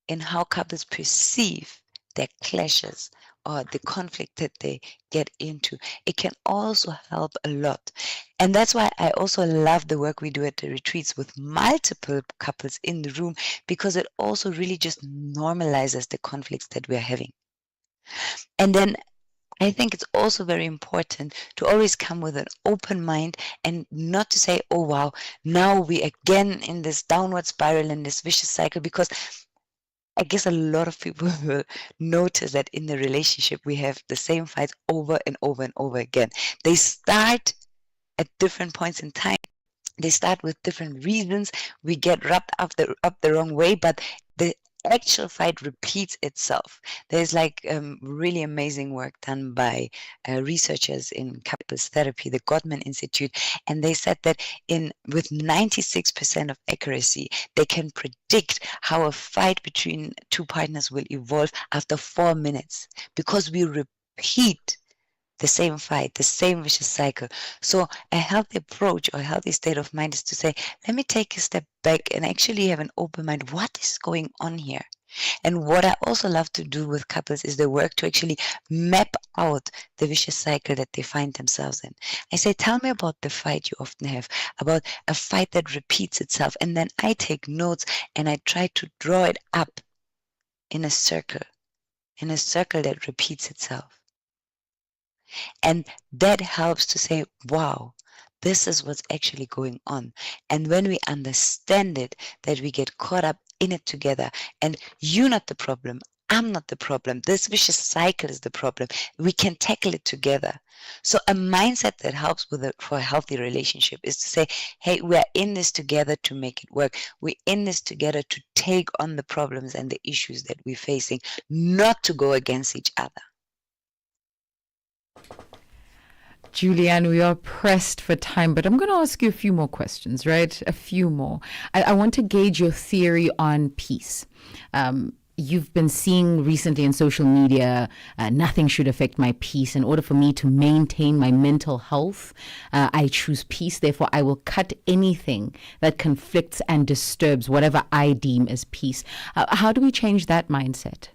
S6: in how couples perceive their clashes or the conflict that they get into, it can also help a lot. And that's why I also love the work we do at the retreats with multiple couples in the room, because it also really just normalizes the conflicts that we're having. And then I think it's also very important to always come with an open mind and not to say, oh wow, now we again in this downward spiral, in this vicious cycle, because I guess a lot of people will notice that in the relationship, we have the same fights over and over and over again. They start at different points in time. They start with different reasons. We get wrapped up the wrong way, but the actual fight repeats itself. There's really amazing work done by researchers in couples therapy, the Gottman Institute, and they said that with 96% of accuracy, they can predict how a fight between two partners will evolve after 4 minutes, because we repeat the same fight, the same vicious cycle. So a healthy approach or a healthy state of mind is to say, let me take a step back and actually have an open mind. What is going on here? And what I also love to do with couples is the work to actually map out the vicious cycle that they find themselves in. I say, tell me about the fight you often have, about a fight that repeats itself. And then I take notes and I try to draw it up in a circle that repeats itself. And that helps to say, wow, this is what's actually going on. And when we understand it, that we get caught up in it together. And you're not the problem. I'm not the problem. This vicious cycle is the problem. We can tackle it together. So a mindset that helps for a healthy relationship is to say, hey, we're in this together to make it work. We're in this together to take on the problems and the issues that we're facing, not to go against each other.
S2: Julianne, we are pressed for time, but I'm going to ask you a few more questions, right? A few more. I want to gauge your theory on peace. You've been seeing recently in social media, nothing should affect my peace. In order for me to maintain my mental health, I choose peace. Therefore, I will cut anything that conflicts and disturbs whatever I deem as peace. How do we change that mindset?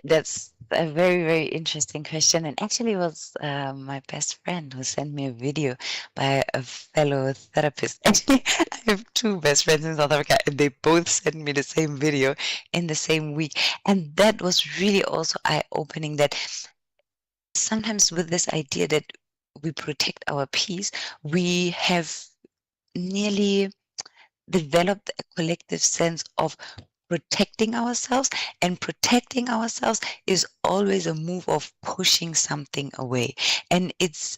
S6: That's a very, very interesting question. And actually, it was my best friend who sent me a video by a fellow therapist. Actually, I have two best friends in South Africa, and they both sent me the same video in the same week. And that was really also eye-opening, that sometimes with this idea that we protect our peace, we have nearly developed a collective sense of protecting ourselves, and protecting ourselves is always a move of pushing something away. And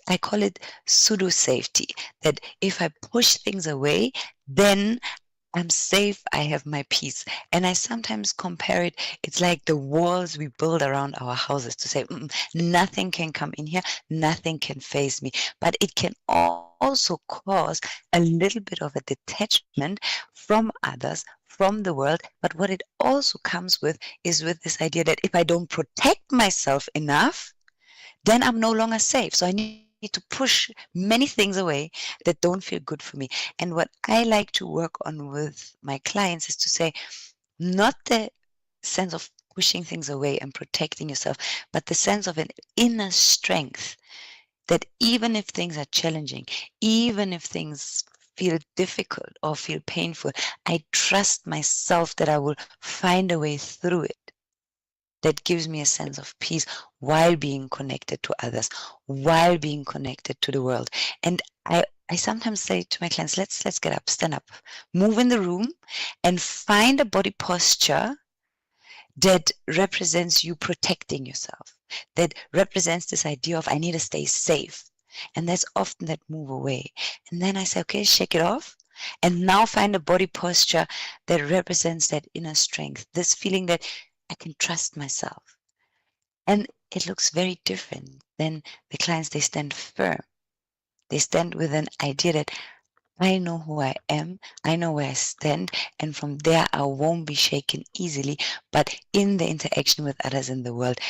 S6: I call it pseudo safety, that if I push things away, then I'm safe, I have my peace. And I sometimes compare it's like the walls we build around our houses to say, nothing can come in here, nothing can faze me. But it can also cause a little bit of a detachment from others, from the world. But what it also comes with is with this idea that if I don't protect myself enough, then I'm no longer safe. So I need to push many things away that don't feel good for me. And what I like to work on with my clients is to say, not the sense of pushing things away and protecting yourself, but the sense of an inner strength, that even if things are challenging, even if things feel difficult or feel painful, I trust myself that I will find a way through it. That gives me a sense of peace while being connected to others, while being connected to the world. And I sometimes say to my clients, let's get up, stand up, move in the room, and find a body posture that represents you protecting yourself, that represents this idea of I need to stay safe. And that's often that move away. And then I say, okay, shake it off. And now find a body posture that represents that inner strength, this feeling that I can trust myself. And it looks very different. Then the clients, they stand firm. They stand with an idea that I know who I am, I know where I stand, and from there I won't be shaken easily. But in the interaction with others in the world,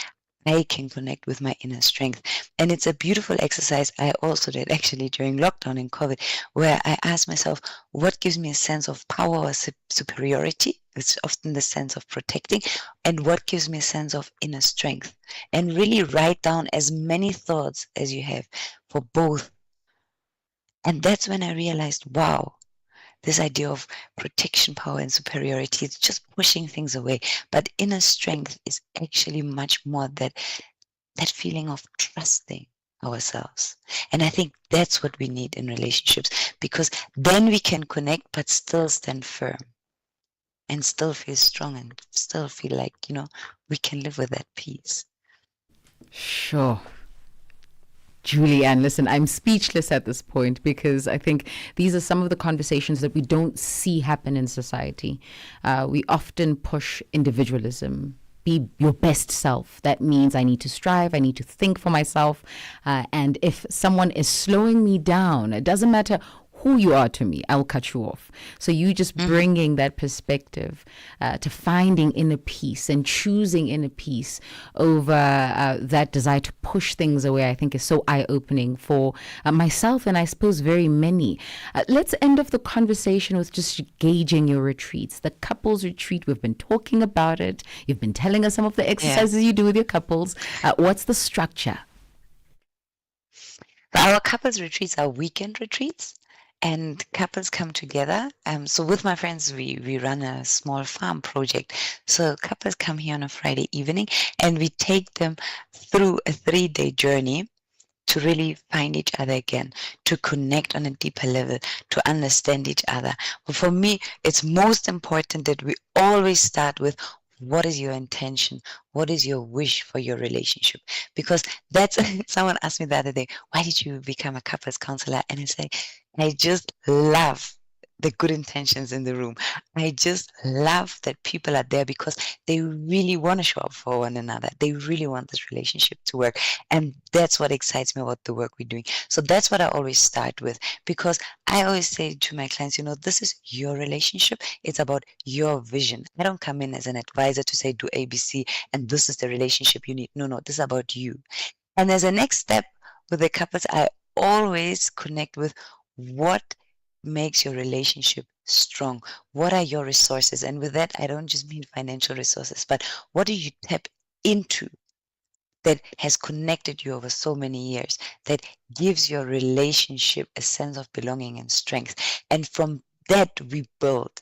S6: I can connect with my inner strength. And it's a beautiful exercise I also did actually during lockdown in COVID, where I asked myself, what gives me a sense of power or superiority? It's often the sense of protecting. And what gives me a sense of inner strength? And really write down as many thoughts as you have for both. And that's when I realized, wow, this idea of protection, power, and superiority is just pushing things away. But inner strength is actually much more that feeling of trusting ourselves. And I think that's what we need in relationships, because then we can connect but still stand firm and still feel strong and still feel like, we can live with that peace.
S2: Sure. Julianne, listen, I'm speechless at this point, because I think these are some of the conversations that we don't see happen in society. We often push individualism. Be your best self. That means I need to strive. I need to think for myself. And if someone is slowing me down, it doesn't matter who you are to me, I'll cut you off. So you just bringing that perspective to finding inner peace and choosing inner peace over that desire to push things away, I think is so eye-opening for myself, and I suppose very many. Let's end off the conversation with just gauging your retreats. The couples retreat, we've been talking about it. You've been telling us some of the exercises you do with your couples. What's the structure?
S6: Our couples retreats are weekend retreats. And couples come together. So with my friends, we run a small farm project. So couples come here on a Friday evening, and we take them through a 3-day journey to really find each other again, to connect on a deeper level, to understand each other. But for me, it's most important that we always start with, what is your intention? What is your wish for your relationship? Because that's, someone asked me the other day, why did you become a couples counselor? And I say, I just love the good intentions in the room. I just love that people are there because they really want to show up for one another. They really want this relationship to work. And that's what excites me about the work we're doing. So that's what I always start with, because I always say to my clients, this is your relationship. It's about your vision. I don't come in as an advisor to say, do ABC, and this is the relationship you need. No, this is about you. And as a next step with the couples, I always connect with what makes your relationship strong. What are your resources? And with that, I don't just mean financial resources, but what do you tap into that has connected you over so many years, that gives your relationship a sense of belonging and strength? And from that, we build.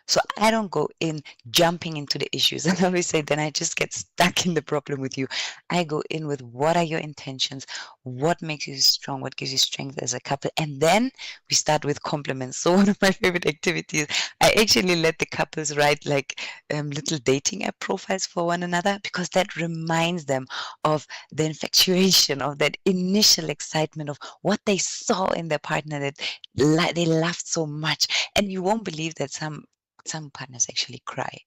S6: So I don't go in jumping into the issues. And I always say, then I just get stuck in the problem with you. I go in with, what are your intentions? What makes you strong? What gives you strength as a couple? And then we start with compliments. So one of my favorite activities, I actually let the couples write like little dating app profiles for one another, because that reminds them of the infatuation, of that initial excitement of what they saw in their partner that they loved so much. And you won't believe that some partners actually cry.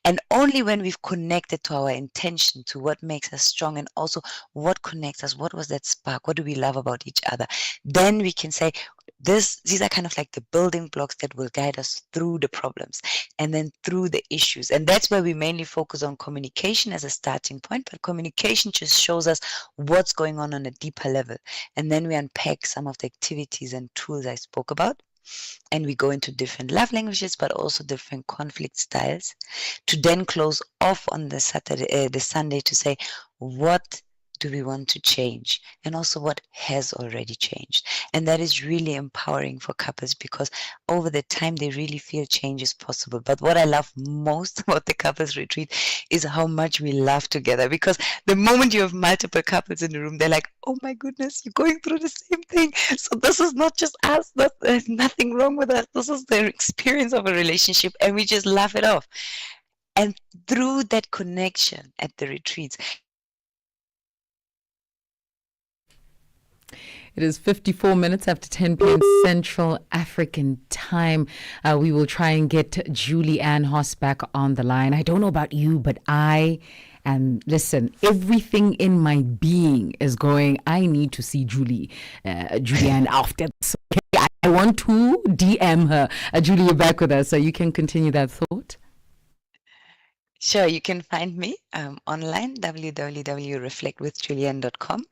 S6: And only when we've connected to our intention, to what makes us strong, and also what connects us, what was that spark, what do we love about each other, then we can say, these are kind of like the building blocks that will guide us through the problems and then through the issues. And that's where we mainly focus on communication as a starting point. But communication just shows us what's going on a deeper level. And then we unpack some of the activities and tools I spoke about. And we go into different love languages, but also different conflict styles, to then close off on the Sunday to say, what do we want to change, and also what has already changed. And that is really empowering for couples, because over the time they really feel change is possible. But what I love most about the couples retreat is how much we laugh together, because the moment you have multiple couples in the room, they're like, oh my goodness, you're going through the same thing. So this is not just us, there's nothing wrong with us. This is the experience of a relationship, and we just laugh it off. And through that connection at the retreats,
S2: it is 54 minutes after 10 p.m. Central African time. We will try and get Julie-Ann Hoss back on the line. I don't know about you, but listen, everything in my being is going, I need to see Julie-Ann after this. Okay? I want to DM her. Julie, you're back with us, so you can continue that thought.
S6: Sure, you can find me online, www.reflectwithjulienne.com.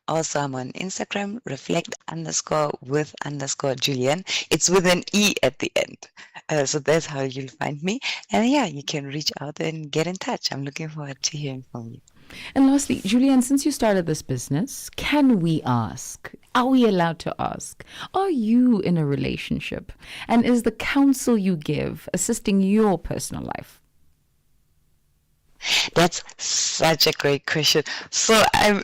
S6: Also, I'm on Instagram, reflect_with_Julienne. It's with an E at the end. So that's how you'll find me. And yeah, you can reach out and get in touch. I'm looking forward to hearing from you.
S2: And lastly, Julienne, since you started this business, can we ask, are we allowed to ask, are you in a relationship? And is the counsel you give assisting your personal life?
S6: That's such a great question. So I'm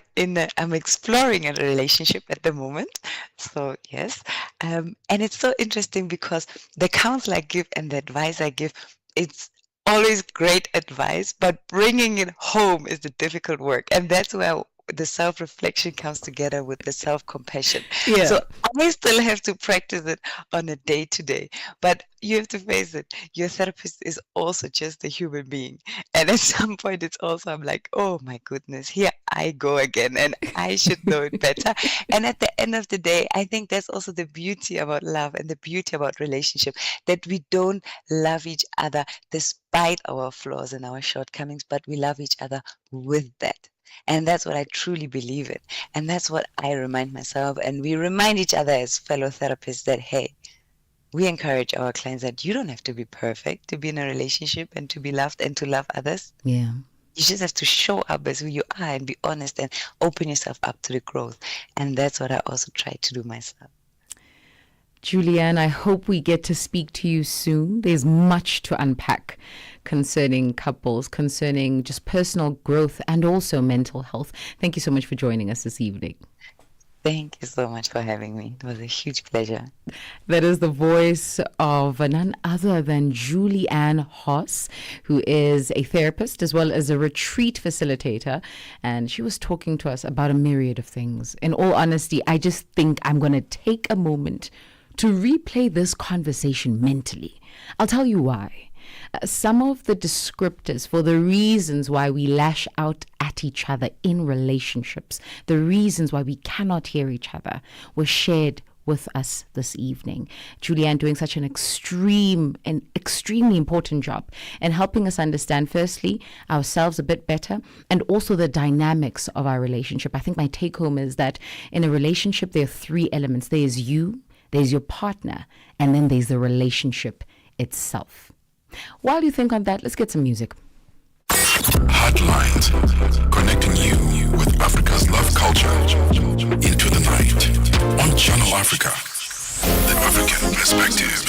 S6: exploring a relationship at the moment. So yes, and it's so interesting because the counsel I give and the advice I give, it's always great advice, but bringing it home is the difficult work, and that's where the self-reflection comes together with the self-compassion. Yeah. So I still have to practice it on a day-to-day, but you have to face it. Your therapist is also just a human being. And at some point it's also, I'm like, oh my goodness, here I go again, and I should know it better. And at the end of the day, I think that's also the beauty about love and the beauty about relationship, that we don't love each other despite our flaws and our shortcomings, but we love each other with that. And that's what I truly believe in. And that's what I remind myself. And we remind each other as fellow therapists that, hey, we encourage our clients that you don't have to be perfect to be in a relationship and to be loved and to love others.
S2: Yeah.
S6: You just have to show up as who you are and be honest and open yourself up to the growth. And that's what I also try to do myself.
S2: Julie-Ann, I hope we get to speak to you soon. There's much to unpack concerning couples, concerning just personal growth and also mental health. Thank you so much for joining us this evening.
S6: Thank you so much for having me. It was a huge pleasure.
S2: That is the voice of none other than Julie Ann Hoss, who is a therapist as well as a retreat facilitator. And she was talking to us about a myriad of things. In all honesty, I just think I'm going to take a moment to replay this conversation mentally. I'll tell you why. Some of the descriptors for the reasons why we lash out at each other in relationships, the reasons why we cannot hear each other, were shared with us this evening. Julianne doing such an extremely important job in helping us understand, firstly, ourselves a bit better, and also the dynamics of our relationship. I think my take home is that in a relationship, there are three elements. There's you, there's your partner, and then there's the relationship itself. While you think on that, let's get some music.
S1: Heartlines, connecting you with Africa's love culture into the night on Channel Africa, the African perspective.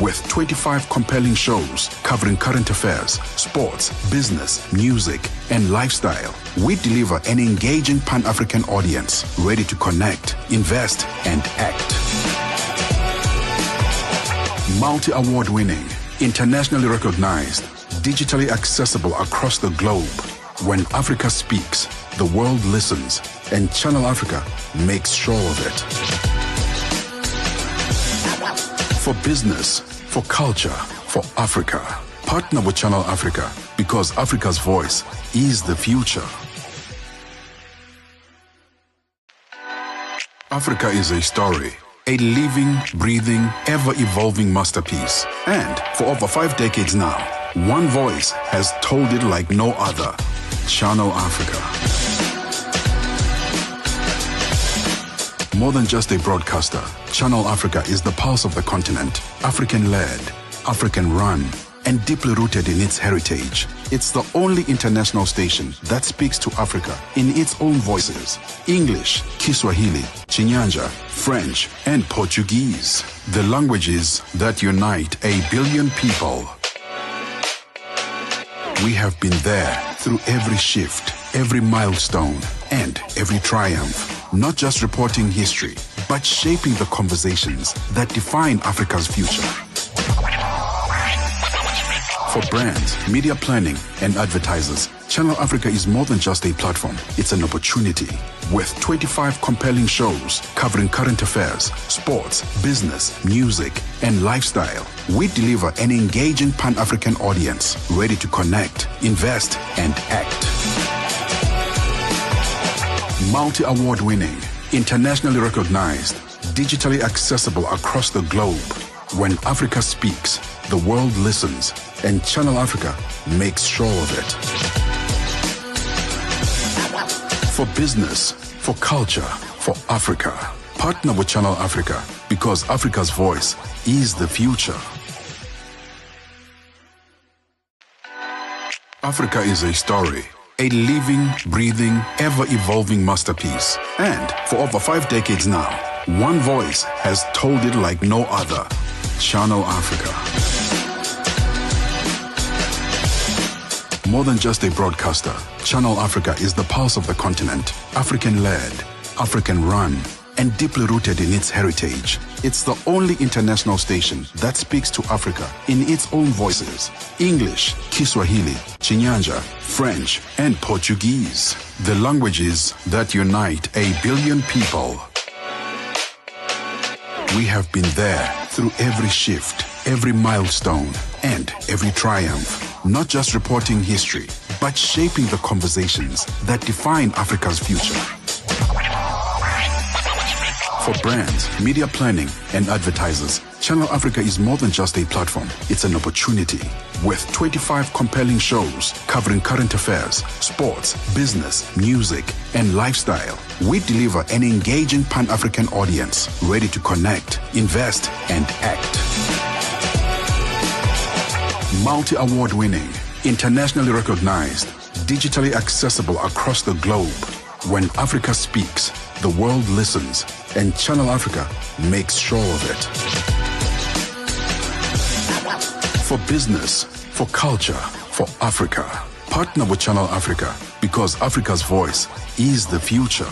S1: With 25 compelling shows covering current affairs, sports, business, music, and lifestyle, we deliver an engaging Pan-African audience ready to connect, invest, and act. Multi-award winning, internationally recognized, digitally accessible across the globe. When Africa speaks, the world listens, and Channel Africa makes sure of it. For business, for culture, for Africa. Partner with Channel Africa because Africa's voice is the future. Africa is a story, a living, breathing, ever-evolving masterpiece. And for over 5 decades now, one voice has told it like no other. Channel Africa. More than just a broadcaster, Channel Africa is the pulse of the continent, African-led, African-run, and deeply rooted in its heritage. It's the only international station that speaks to Africa in its own voices: English, Kiswahili, Chinyanja, French, and Portuguese. The languages that unite 1 billion people. We have been there through every shift, every milestone, and every triumph. Not just reporting history, but shaping the conversations that define Africa's future. For brands, media planning, and advertisers, Channel Africa is more than just a platform. It's an opportunity. With 25 compelling shows covering current affairs, sports, business, music, and lifestyle, we deliver an engaging Pan-African audience ready to connect, invest, and act. Multi-award winning, internationally recognized, digitally accessible across the globe. When Africa speaks, the world listens, and Channel Africa makes sure of it. For business, for culture, for Africa. Partner with Channel Africa because Africa's voice is the future. Africa is a story, a living, breathing, ever-evolving masterpiece. And for over 5 decades now, one voice has told it like no other. Channel Africa. More than just a broadcaster, Channel Africa is the pulse of the continent, African-led, African-run, and deeply rooted in its heritage. It's the only international station that speaks to Africa in its own voices: English, Kiswahili, Chinyanja, French, and Portuguese. The languages that unite 1 billion people. We have been there through every shift, every milestone, and every triumph. Not just reporting history, but shaping the conversations that define Africa's future. For brands, media planning, and advertisers, Channel Africa is more than just a platform. It's an opportunity. With 25 compelling shows covering current affairs, sports, business, music, and lifestyle, we deliver an engaging Pan-African audience ready to connect, invest, and act. Multi-award winning, internationally recognized, digitally accessible across the globe. When Africa speaks, the world listens, and Channel Africa makes sure of it. For business, for culture, for Africa. Partner with Channel Africa because Africa's voice is the future.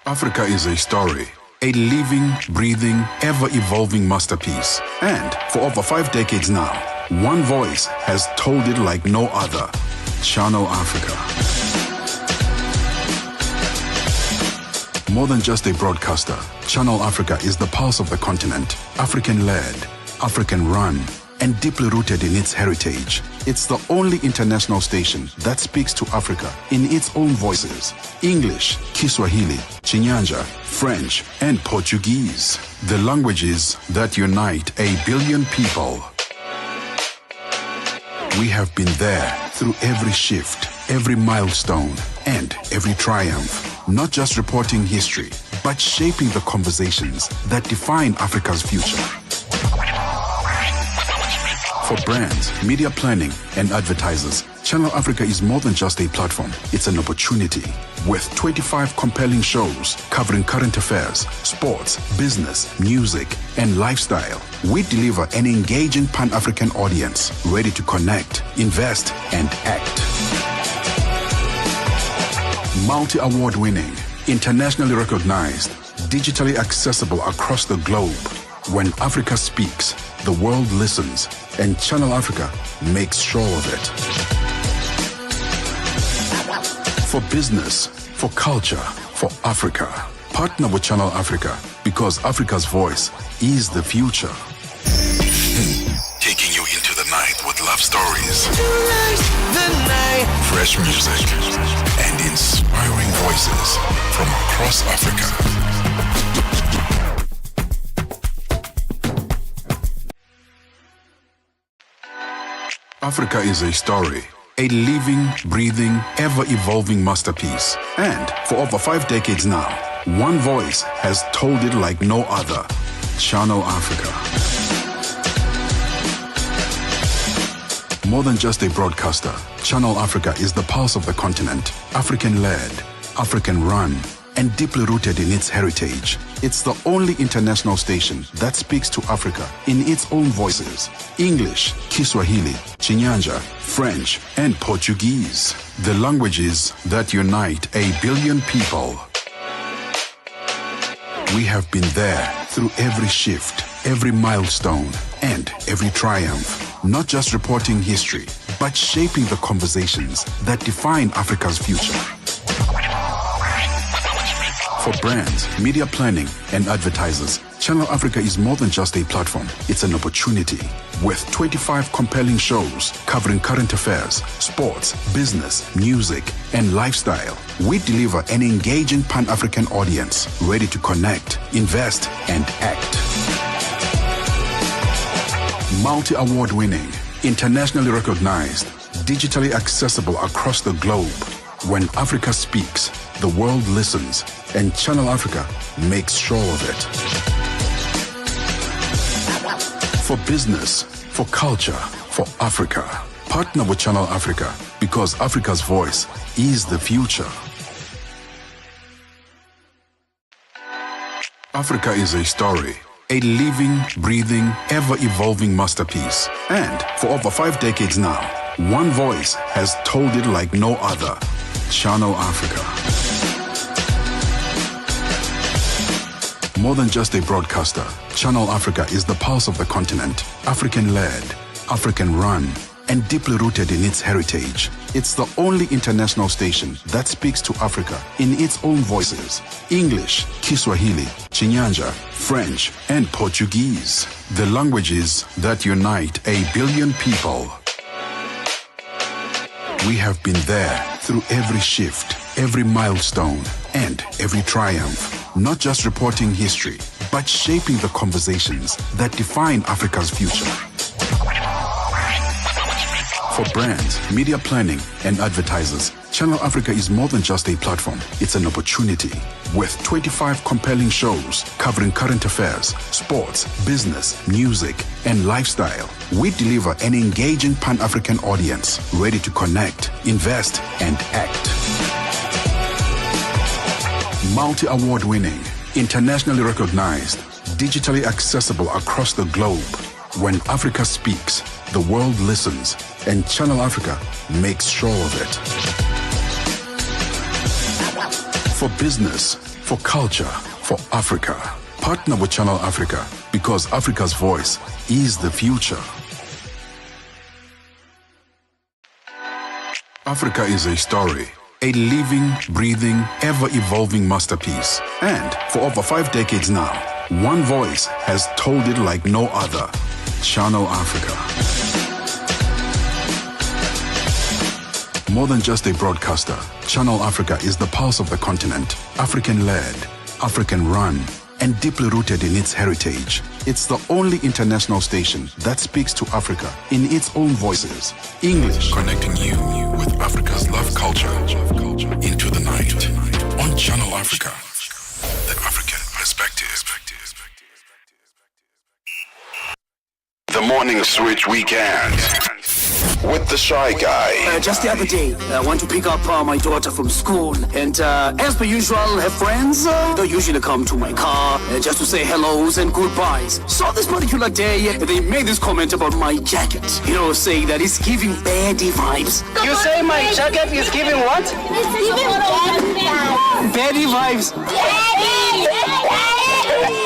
S1: Africa is a story, a living, breathing, ever-evolving masterpiece. And for over 5 decades now, one voice has told it like no other. Channel Africa. More than just a broadcaster, Channel Africa is the pulse of the continent, African-led, African-run, and deeply rooted in its heritage. It's the only international station that speaks to Africa in its own voices. English, Kiswahili, Chinyanja, French, and Portuguese. The languages that unite 1 billion people. We have been there through every shift, every milestone, and every triumph. Not just reporting history, but shaping the conversations that define Africa's future. For brands, media planning, and advertisers, Channel Africa is more than just a platform. It's an opportunity. With 25 compelling shows covering current affairs, sports, business, music, and lifestyle, we deliver an engaging Pan-African audience ready to connect, invest, and act. Multi-award winning, internationally recognized, digitally accessible across the globe. When Africa speaks, the world listens, and Channel Africa makes sure of it. For business, for culture, for Africa. Partner with Channel Africa because Africa's voice is the future.
S7: Taking you into the night with love stories, fresh music, and inspiring voices from across Africa.
S1: Africa is a story, a living, breathing, ever-evolving masterpiece. And for over 5 decades now, one voice has told it like no other. Channel Africa. More than just a broadcaster, Channel Africa is the pulse of the continent, African-led, African-run, and deeply rooted in its heritage. It's the only international station that speaks to Africa in its own voices. English, Kiswahili, Chinyanja, French, and Portuguese. The languages that unite 1 billion people. We have been there through every shift, every milestone, and every triumph. Not just reporting history, but shaping the conversations that define Africa's future. For brands, media planning, and advertisers, Channel Africa is more than just a platform. It's an opportunity. With 25 compelling shows covering current affairs, sports, business, music, and lifestyle, we deliver an engaging Pan-African audience ready to connect, invest, and act. Multi-award winning, internationally recognized, digitally accessible across the globe. When Africa speaks, the world listens, and Channel Africa makes sure of it. For business, for culture, for Africa. Partner with Channel Africa because Africa's voice is the future. Africa is a story, a living, breathing, ever-evolving masterpiece. And for over 5 decades now, one voice has told it like no other. Channel Africa. More than just a broadcaster, Channel Africa is the pulse of the continent, African-led, African-run, and deeply rooted in its heritage. It's the only international station that speaks to Africa in its own voices. English, Kiswahili, Chinyanja, French, and Portuguese. The languages that unite 1 billion people. We have been there through every shift, every milestone, and every triumph. Not just reporting history, but shaping the conversations that define Africa's future. For brands, media planning, and advertisers, Channel Africa is more than just a platform. It's an opportunity. With 25 compelling shows covering current affairs, sports, business, music, and lifestyle, we deliver an engaging Pan-African audience ready to connect, invest, and act. Multi-award winning, internationally recognized, digitally accessible across the globe. When Africa speaks, the world listens, and Channel Africa makes sure of it. For business, for culture, for Africa. Partner with Channel Africa because Africa's voice is the future. Africa is a story, a living, breathing, ever-evolving masterpiece. And for over 5 decades now, one voice has told it like no other. Channel Africa. More than just a broadcaster, Channel Africa is the pulse of the continent, African-led, African-run, and deeply rooted in its heritage. It's the only international station that speaks to Africa in its own voices. English.
S7: Connecting you with Africa's love culture into the night on Channel Africa. The African perspective. The Morning Switch Weekend with the Shy Guy.
S8: Just the other day, I went to pick up my daughter from school, and as per usual, her friends don't usually come to my car just to say hellos and goodbyes. So this particular day, they made this comment about my jacket, saying that it's giving baddie vibes.
S9: You say my jacket is giving what?
S10: It's giving
S8: baddie vibes.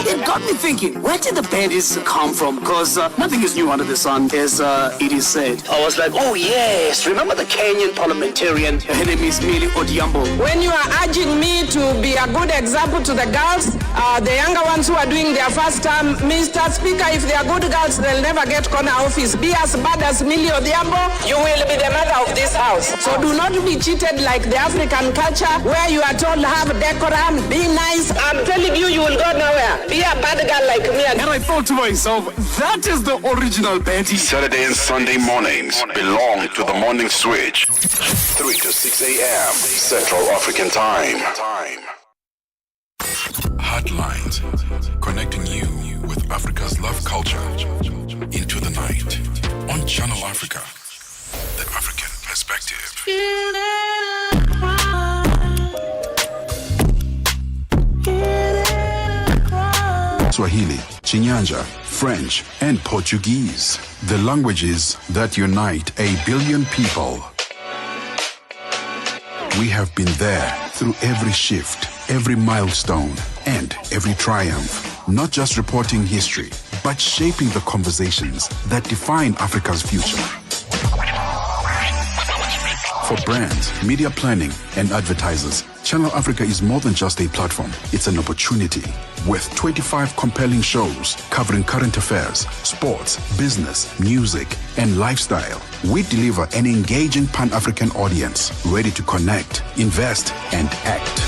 S8: It got me thinking, where did the baddies come from? Because nothing is new under the sun, as it is said. I was like, oh yes, remember the Kenyan parliamentarian? Her name is Millie Odhiambo.
S9: When you are urging me to be a good example to the girls, the younger ones who are doing their first term, Mr. Speaker, if they are good girls, they'll never get corner office. Be as bad as Millie Odhiambo, you will be the mother of this house. So do not be cheated like the African culture, where you are told have decorum, be nice. I'm telling you, you will go nowhere. Be a bad girl like me.
S8: And I thought to myself, that is the original baddie.
S7: Saturday and Sunday mornings belong to the Morning Switch. 3 to 6 a.m. Central African Time. Heartlines, connecting you with Africa's love culture into the night on Channel Africa. The African perspective.
S1: Swahili, Chinyanja, French, and Portuguese. The languages that unite 1 billion people. We have been there through every shift, every milestone, and every triumph. Not just reporting history, but shaping the conversations that define Africa's future. For brands, media planning, and advertisers, Channel Africa is more than just a platform. It's an opportunity. With 25 compelling shows covering current affairs, sports, business, music, and lifestyle, we deliver an engaging Pan-African audience ready to connect, invest, and act.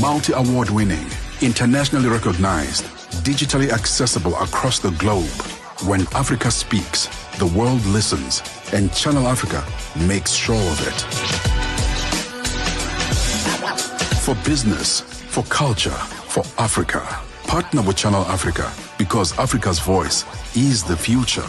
S1: Multi-award winning, internationally recognized, digitally accessible across the globe. When Africa speaks, the world listens, and Channel Africa makes sure of it. For business, for culture, for Africa. Partner with Channel Africa because Africa's voice is the future.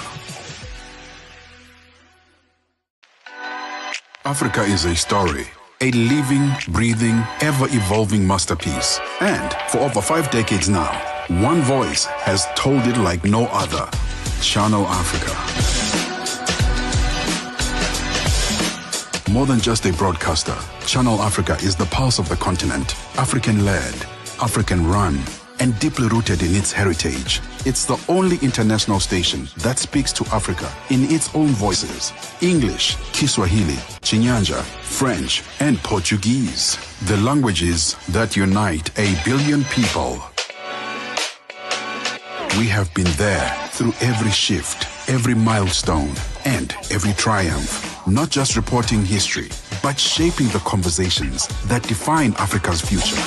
S1: Africa is a story, a living, breathing, ever-evolving masterpiece. And for over 5 decades now, one voice has told it like no other. Channel Africa. More than just a broadcaster, Channel Africa is the pulse of the continent, African-led, African-run, and deeply rooted in its heritage. It's the only international station that speaks to Africa in its own voices. English, Kiswahili, Chinyanja, French, and Portuguese. The languages that unite 1 billion people. We have been there through every shift, every milestone, and every triumph. Not just reporting history, but shaping the conversations that define Africa's future.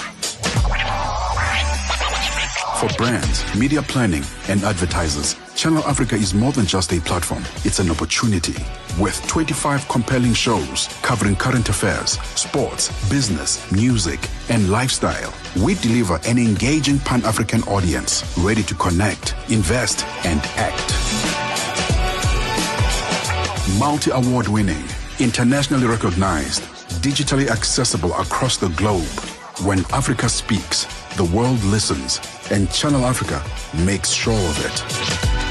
S1: For brands, media planning, and advertisers, Channel Africa is more than just a platform. It's an opportunity. With 25 compelling shows covering current affairs, sports, business, music, and lifestyle, we deliver an engaging Pan-African audience ready to connect, invest, and act. Multi-award winning, internationally recognized, digitally accessible across the globe. When Africa speaks, The world listens, and Channel Africa makes sure of it.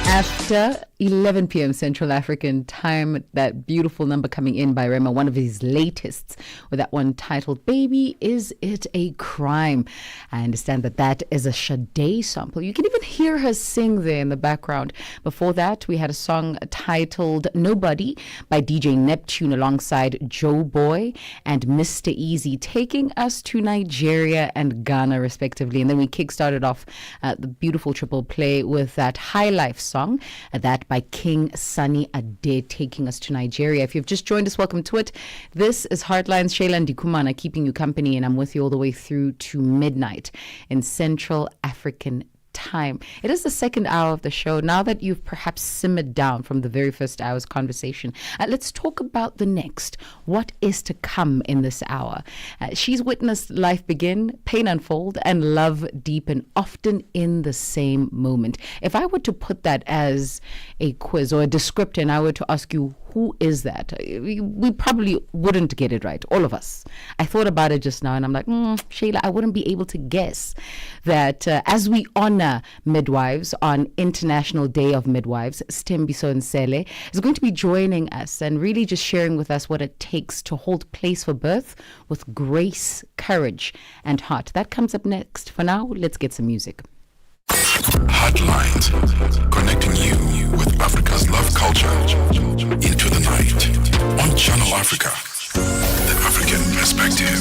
S2: After 11 p.m. Central African time, that beautiful number coming in by Rema, one of his latest, with that one titled, Baby, Is It a Crime? I understand that is a Sade sample. You can even hear her sing there in the background. Before that, we had a song titled Nobody by DJ Neptune alongside Joe Boy and Mr. Easy, taking us to Nigeria and Ghana, respectively. And then we kickstarted off the beautiful triple play with that High Life song, that by King Sunny Ade, taking us to Nigeria. If you've just joined us, welcome to it. This is Heartlines. Sheila Ndikumana keeping you company, and I'm with you all the way through to midnight in Central African time. It is the second hour of the show. Now that you've perhaps simmered down from the very first hour's conversation, let's talk about the next. What is to come in this hour? She's witnessed life begin, pain unfold, and love deepen, often in the same moment. If I were to put that as a quiz or a descriptor, and I were to ask you, who is that? We probably wouldn't get it right, all of us. I thought about it just now, and I'm like, Sheila, I wouldn't be able to guess that as we honor midwives on International Day of Midwives, Stembiso Nsele is going to be joining us and really just sharing with us what it takes to hold place for birth with grace, courage, and heart. That comes up next. For now, let's get some music.
S7: Heartlines, connecting you with Africa's love culture into the night on Channel Africa, the African perspective.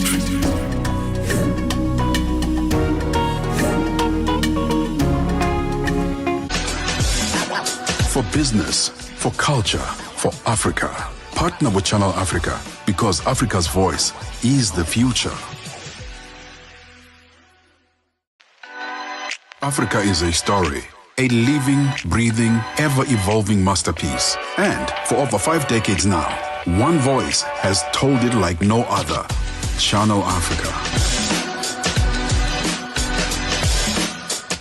S1: For business, for culture, for Africa. Partner with Channel Africa, because Africa's voice is the future. Africa is a story, a living, breathing, ever-evolving masterpiece. And for over 5 decades now, one voice has told it like no other. Channel Africa.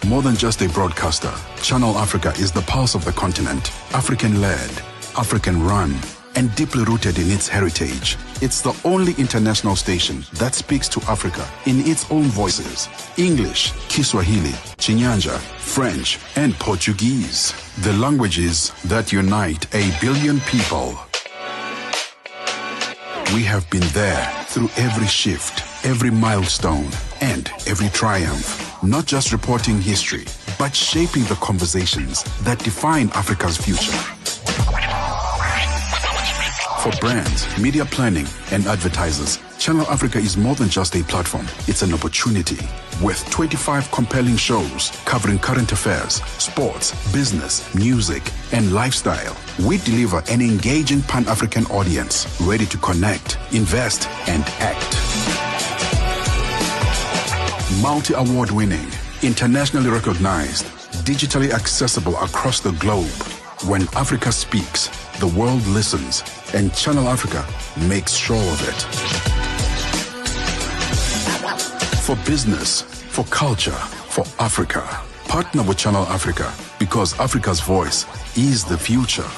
S1: More than just a broadcaster, Channel Africa is the pulse of the continent, African-led, African-run, and deeply rooted in its heritage. It's the only international station that speaks to Africa in its own voices: English, Kiswahili, Chinyanja, French, and Portuguese. The languages that unite 1 billion people. We have been there through every shift, every milestone, and every triumph. Not just reporting history, but shaping the conversations that define Africa's future. For brands, media planning, and advertisers, Channel Africa is more than just a platform. It's an opportunity. With 25 compelling shows covering current affairs, sports, business, music, and lifestyle, we deliver an engaging Pan-African audience ready to connect, invest, and act. Multi-award winning, internationally recognized, digitally accessible across the globe. When Africa speaks, the world listens, and Channel Africa makes sure of it. For business, for culture, for Africa. Partner with Channel Africa, because Africa's voice is the future.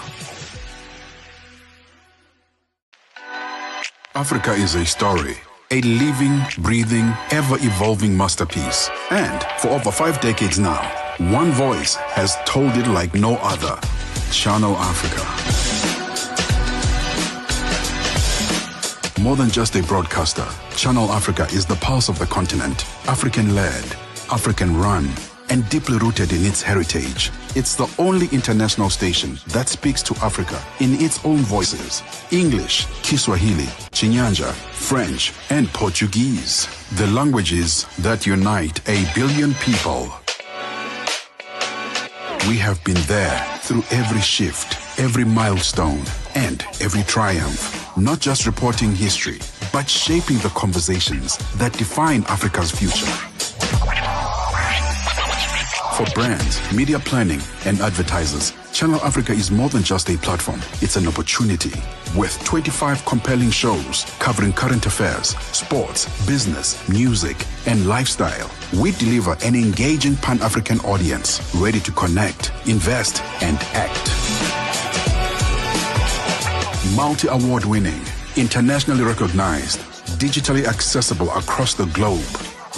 S1: Africa is a story, a living, breathing, ever-evolving masterpiece. And for over 5 decades now, one voice has told it like no other. Channel Africa. More than just a broadcaster, Channel Africa is the pulse of the continent, African-led, African-run, and deeply rooted in its heritage. It's the only international station that speaks to Africa in its own voices: English, Kiswahili, Chinyanja, French, and Portuguese. The languages that unite 1 billion people. We have been there through every shift, every milestone, and every triumph. Not just reporting history, but shaping the conversations that define Africa's future. For brands, media planning, and advertisers, Channel Africa is more than just a platform. It's an opportunity. With 25 compelling shows covering current affairs, sports, business, music, and lifestyle, we deliver an engaging Pan-African audience ready to connect, invest, and act. Multi-award winning, internationally recognized, digitally accessible across the globe.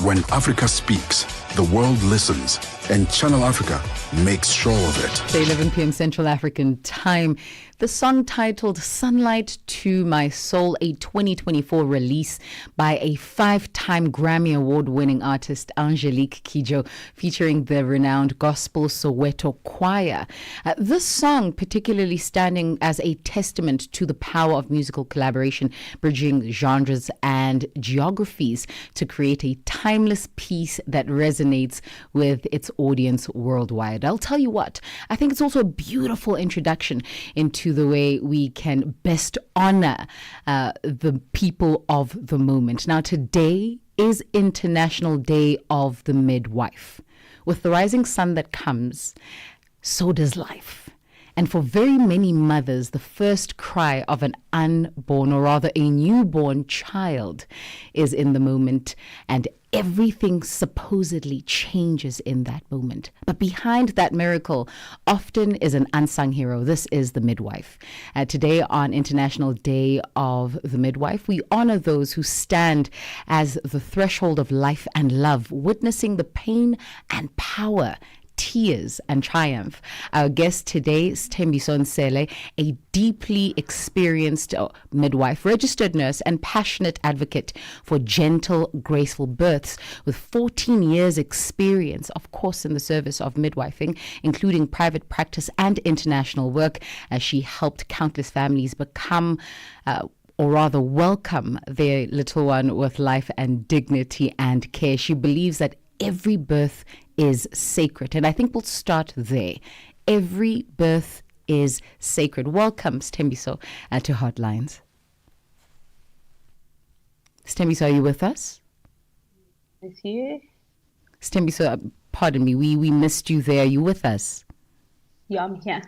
S1: When Africa speaks, The world listens, and Channel Africa makes sure of it.
S2: The 11 p.m. Central African time. The song titled Sunlight to My Soul, a 2024 release by a 5-time Grammy Award-winning artist, Angelique Kidjo, featuring the renowned Gospel Soweto Choir. This song particularly standing as a testament to the power of musical collaboration, bridging genres and geographies to create a timeless piece that resonates with its audience worldwide. I'll tell you what, I think it's also a beautiful introduction into the way we can best honor the people of the moment. Now, today is International Day of the Midwife. With the rising sun that comes, so does life. And for very many mothers, the first cry of an unborn, or rather a newborn child, is in the moment, and everything supposedly changes in that moment. But behind that miracle often is an unsung hero. This is the midwife. Today, on International Day of the Midwife, we honor those who stand as the threshold of life and love, witnessing the pain and power, tears and triumph. Our guest today is Thembiso Nsele, a deeply experienced midwife, registered nurse, and passionate advocate for gentle, graceful births, with 14 years experience, of course, in the service of midwifing, including private practice and international work, as she helped countless families become or rather welcome their little one with life and dignity and care. She believes that every birth is sacred. And I think we'll start there. Every birth is sacred. Welcome, Thembiso, to Heartlines. Thembiso, are you with us?
S11: With you?
S2: Thembiso, pardon me, we missed you there. Are you with us?
S11: Yeah, I'm here.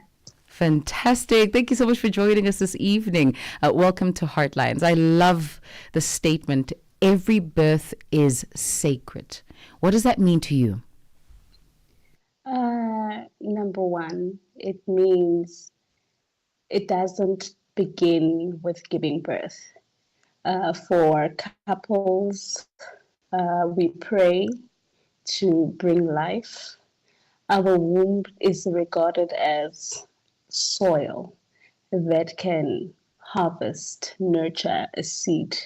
S2: Fantastic. Thank you so much for joining us this evening. Welcome to Heartlines. I love the statement, every birth is sacred. What does that mean to you?
S11: Number one, it means it doesn't begin with giving birth. For couples, we pray to bring life. Our womb is regarded as soil that can harvest, nurture a seed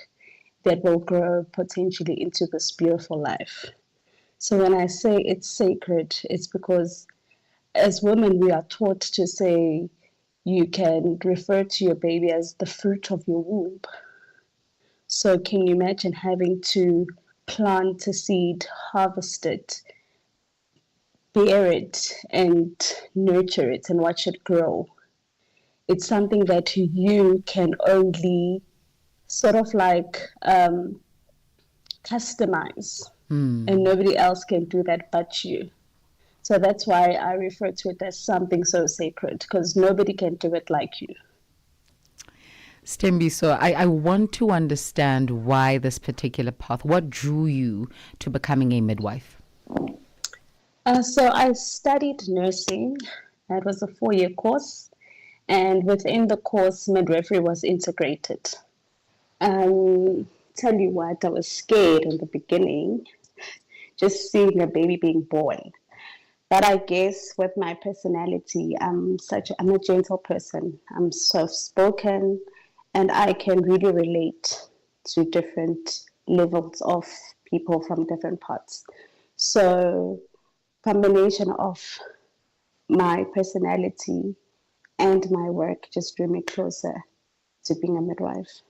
S11: that will grow potentially into this beautiful life. So when I say it's sacred, it's because as women, we are taught to say you can refer to your baby as the fruit of your womb. So can you imagine having to plant a seed, harvest it, bear it, and nurture it and watch it grow? It's something that you can only sort of like customize. And nobody else can do that but you. So that's why I refer to it as something so sacred, because nobody can do it like you.
S2: Thembiso, I want to understand why this particular path. What drew you to becoming a midwife?
S11: So I studied nursing. It was a 4-year course. And within the course, midwifery was integrated. Tell you what, I was scared in the beginning, just seeing a baby being born. But I guess with my personality, I'm a gentle person. I'm soft-spoken, and I can really relate to different levels of people from different parts. So, combination of my personality and my work just drew me closer to being a midwife.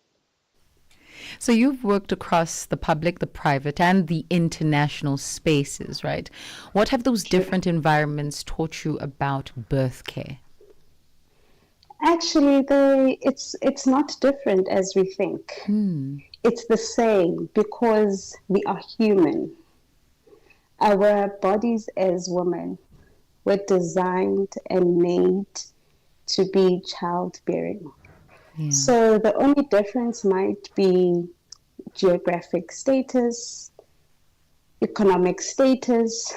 S2: So you've worked across the public, the private, and the international spaces, right? What have those different environments taught you about birth care?
S11: Actually, it's not different as we think. It's the same because we are human. Our bodies as women were designed and made to be childbearing. Yeah. So the only difference might be geographic status, economic status.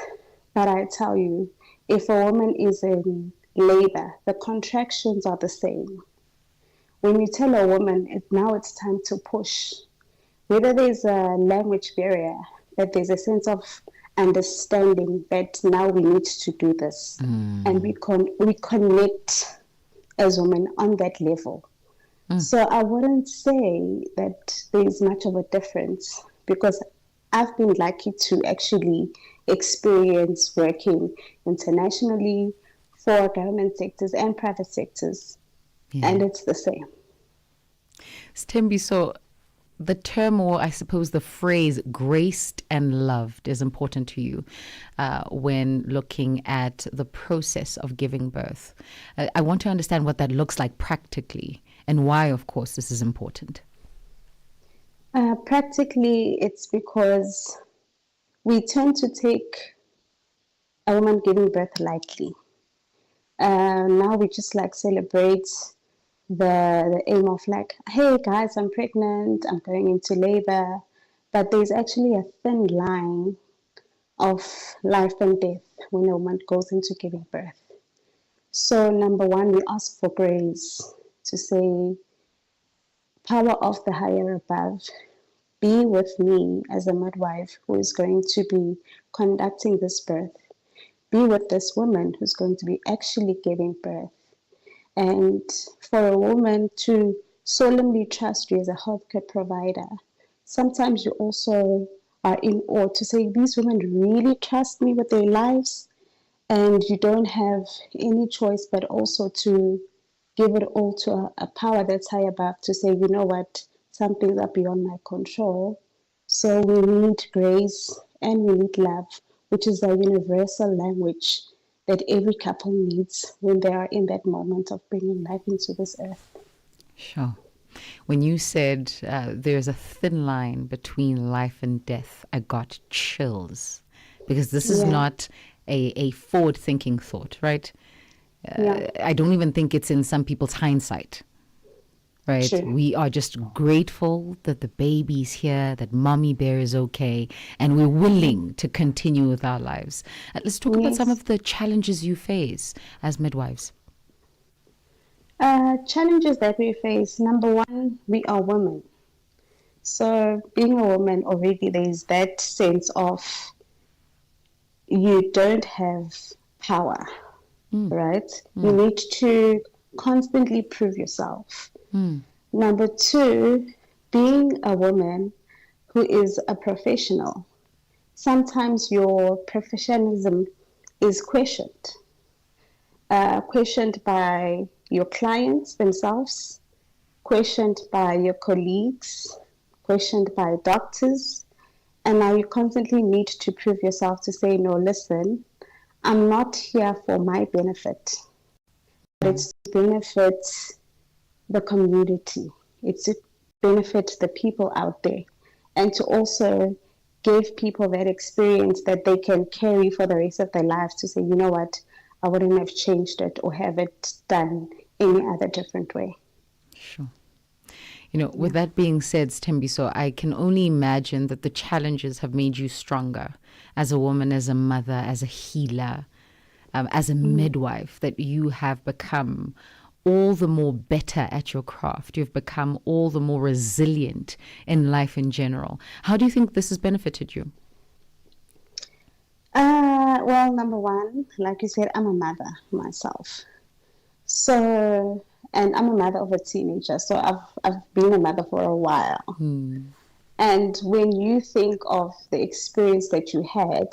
S11: But I tell you, if a woman is in labor, the contractions are the same. When you tell a woman now it's time to push, whether there's a language barrier, that there's a sense of understanding that now we need to do this. And we connect as women on that level. So I wouldn't say that there's much of a difference, because I've been lucky to actually experience working internationally for government sectors and private sectors, and it's the same.
S2: Stembi, so the term, or I suppose the phrase graced and loved, is important to you when looking at the process of giving birth. I want to understand what that looks like practically and why, of course, this is important.
S11: Practically, it's because we tend to take a woman giving birth lightly. Now we just like celebrate the aim of like, hey guys, I'm pregnant, I'm going into labor. But there's actually a thin line of life and death when a woman goes into giving birth. So number one, we ask for grace to say, power of the higher above, be with me as a midwife who is going to be conducting this birth. Be with this woman who's going to be actually giving birth. And for a woman to solemnly trust you as a healthcare provider, sometimes you also are in awe to say, these women really trust me with their lives, and you don't have any choice but also to give it all to a power that's high above, to say, you know what, some things are beyond my control. So we need grace and we need love, which is a universal language that every couple needs when they are in that moment of bringing life into this earth.
S2: Sure. When you said there's a thin line between life and death, I got chills, because this is not a forward-thinking thought, right? I don't even think it's in some people's hindsight, right?
S11: Sure.
S2: We are just grateful that the baby's here, that mommy bear is okay, and we're willing to continue with our lives. Let's talk about some of the challenges you face as midwives.
S11: Challenges that we face. Number one, we are women. So being a woman, already there's that sense of you don't have power, right? You need to constantly prove yourself. Number two, being a woman who is a professional, sometimes your professionalism is questioned. Questioned by your clients themselves, questioned by your colleagues, questioned by doctors, and now you constantly need to prove yourself to say, no, listen, I'm not here for my benefit, but it's to benefit the community. It's to benefit the people out there, and to also give people that experience that they can carry for the rest of their lives, to say, you know what, I wouldn't have changed it or have it done any other different way.
S2: Sure. You know, with that being said, Stembiso, I can only imagine that the challenges have made you stronger as a woman, as a mother, as a healer, as a midwife, that you have become all the more better at your craft. You've become all the more resilient in life in general. How do you think this has benefited you?
S11: Well, number one, like you said, I'm a mother myself. So, and I'm a mother of a teenager. So I've been a mother for a while. And when you think of the experience that you had,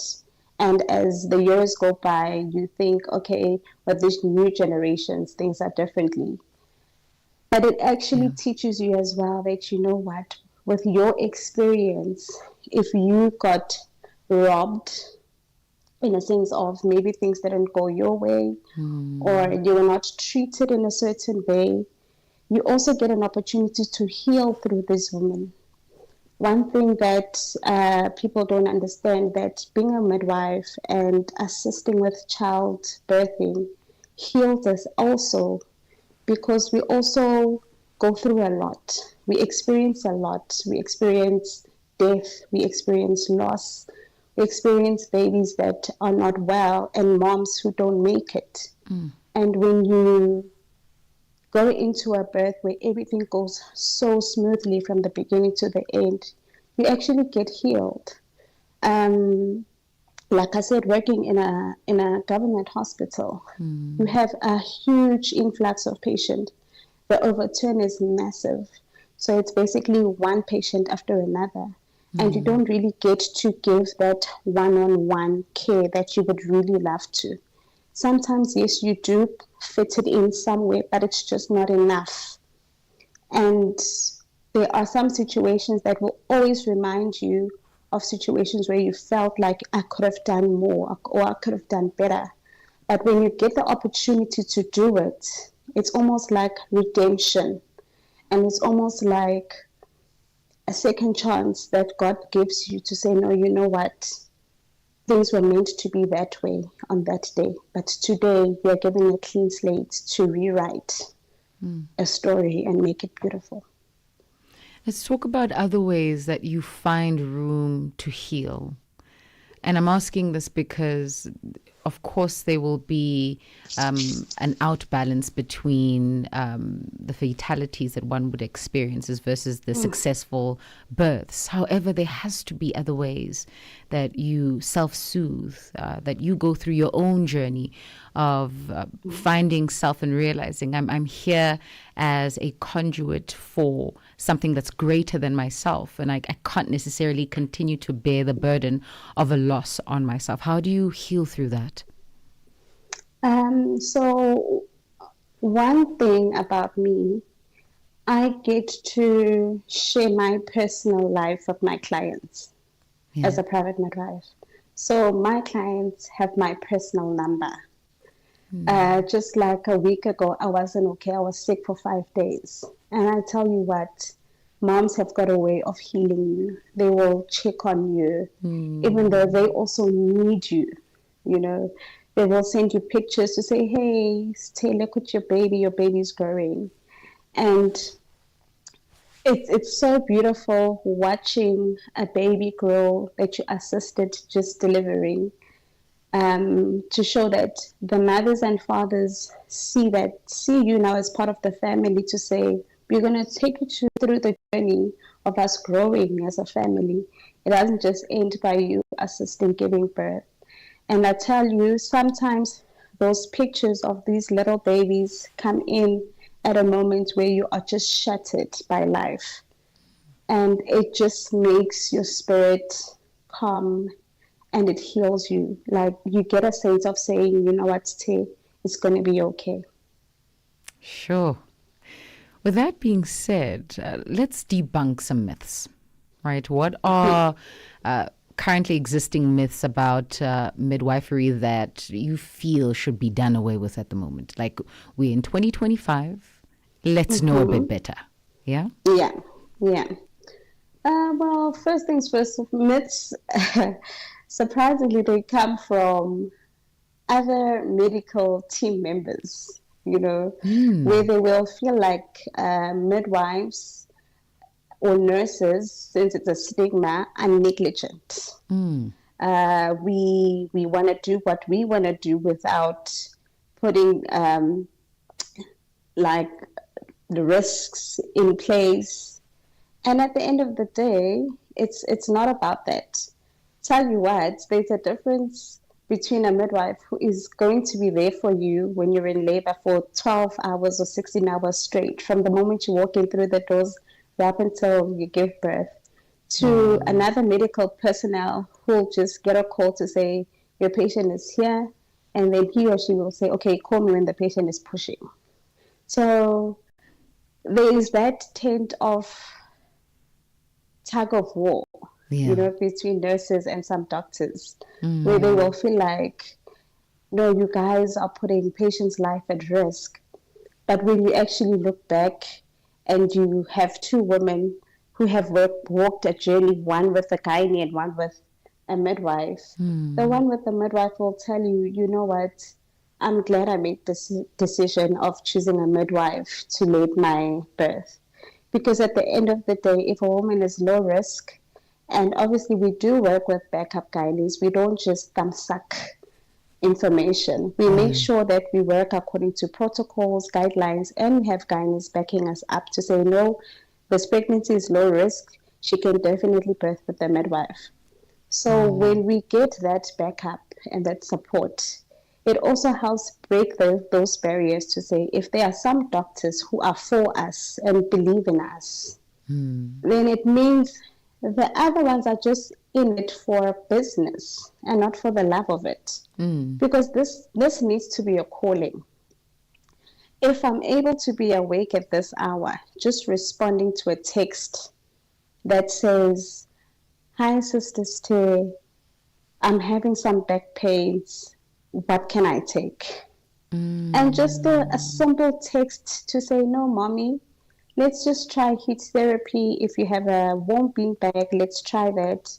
S11: and as the years go by, you think, okay, with these new generations, things are differently. But it actually teaches you as well that, you know what, with your experience, if you got robbed, in a sense of maybe things didn't go your way, or you were not treated in a certain way, you also get an opportunity to heal through this woman. One thing that people don't understand, that being a midwife and assisting with childbirthing heals us also, because we also go through a lot. We experience a lot. We experience death. We experience loss. We experience babies that are not well and moms who don't make it. And when you go into a birth where everything goes so smoothly from the beginning to the end, you actually get healed. like I said, working in a government hospital, you have a huge influx of patients. The overturn is massive. So it's basically one patient after another. And you don't really get to give that one-on-one care that you would really love to. Sometimes, yes, you do fit it in somewhere, but it's just not enough. And there are some situations that will always remind you of situations where you felt like I could have done more or I could have done better. But when you get the opportunity to do it, it's almost like redemption. And it's almost like a second chance that God gives you to say, no, you know what? Things were meant to be that way on that day. But today, you're given a clean slate to rewrite a story and make it beautiful.
S2: Let's talk about other ways that you find room to heal. And I'm asking this because, of course, there will be an outbalance between the fatalities that one would experience versus the successful births. However, there has to be other ways that you self-soothe, that you go through your own journey of finding self and realizing I'm here as a conduit for something that's greater than myself, and I can't necessarily continue to bear the burden of a loss on myself. How do you heal through that?
S11: So one thing about me, I get to share my personal life with my clients as a private midwife. So my clients have my personal number. Just like a week ago, I wasn't okay. I was sick for 5 days. And I tell you what, moms have got a way of healing you. They will check on you, even though they also need you. You know, they will send you pictures to say, hey, stay, look at your baby's growing. And it's so beautiful watching a baby grow that you assisted just delivering. To show that the mothers and fathers see you now as part of the family, to say, we're going to take you through the journey of us growing as a family. It doesn't just end by you assisting giving birth. And I tell you, sometimes those pictures of these little babies come in at a moment where you are just shattered by life. And it just makes your spirit calm. And it heals you. Like, you get a sense of saying, you know what, Tay, it's going to be okay.
S2: Sure. With that being said, let's debunk some myths, right? What are currently existing myths about midwifery that you feel should be done away with at the moment? Like, we're in 2025. Let's know a bit better. Yeah?
S11: Yeah. Well, first things first, myths... surprisingly, they come from other medical team members, you know, where they will feel like midwives or nurses, since it's a stigma, are negligent. We want to do what we want to do without putting like the risks in place. And at the end of the day, it's not about that. Tell you what, there's a difference between a midwife who is going to be there for you when you're in labor for 12 hours or 16 hours straight, from the moment you walk in through the doors up until you give birth, to another medical personnel who will just get a call to say, your patient is here, and then he or she will say, okay, call me when the patient is pushing. So there is that tint of tug of war. You know, between nurses and some doctors, where they will feel like, no, you guys are putting patients' life at risk. But when you actually look back and you have two women who have walked a journey, one with a gynae and one with a midwife, the one with the midwife will tell you, you know what, I'm glad I made this decision of choosing a midwife to lead my birth. Because at the end of the day, if a woman is low risk, and obviously we do work with backup gynaes, we don't just suck information. We make sure that we work according to protocols, guidelines, and we have gynaes backing us up to say, no, this pregnancy is low risk. She can definitely birth with the midwife. So when we get that backup and that support, it also helps break those barriers to say, if there are some doctors who are for us and believe in us, then it means the other ones are just in it for business and not for the love of it. Because this needs to be a calling. If I'm able to be awake at this hour, just responding to a text that says, "Hi, Sister Stay, I'm having some back pains. What can I take?" And just a simple text to say, "No, mommy, let's just try heat therapy. If you have a warm bean bag, let's try that."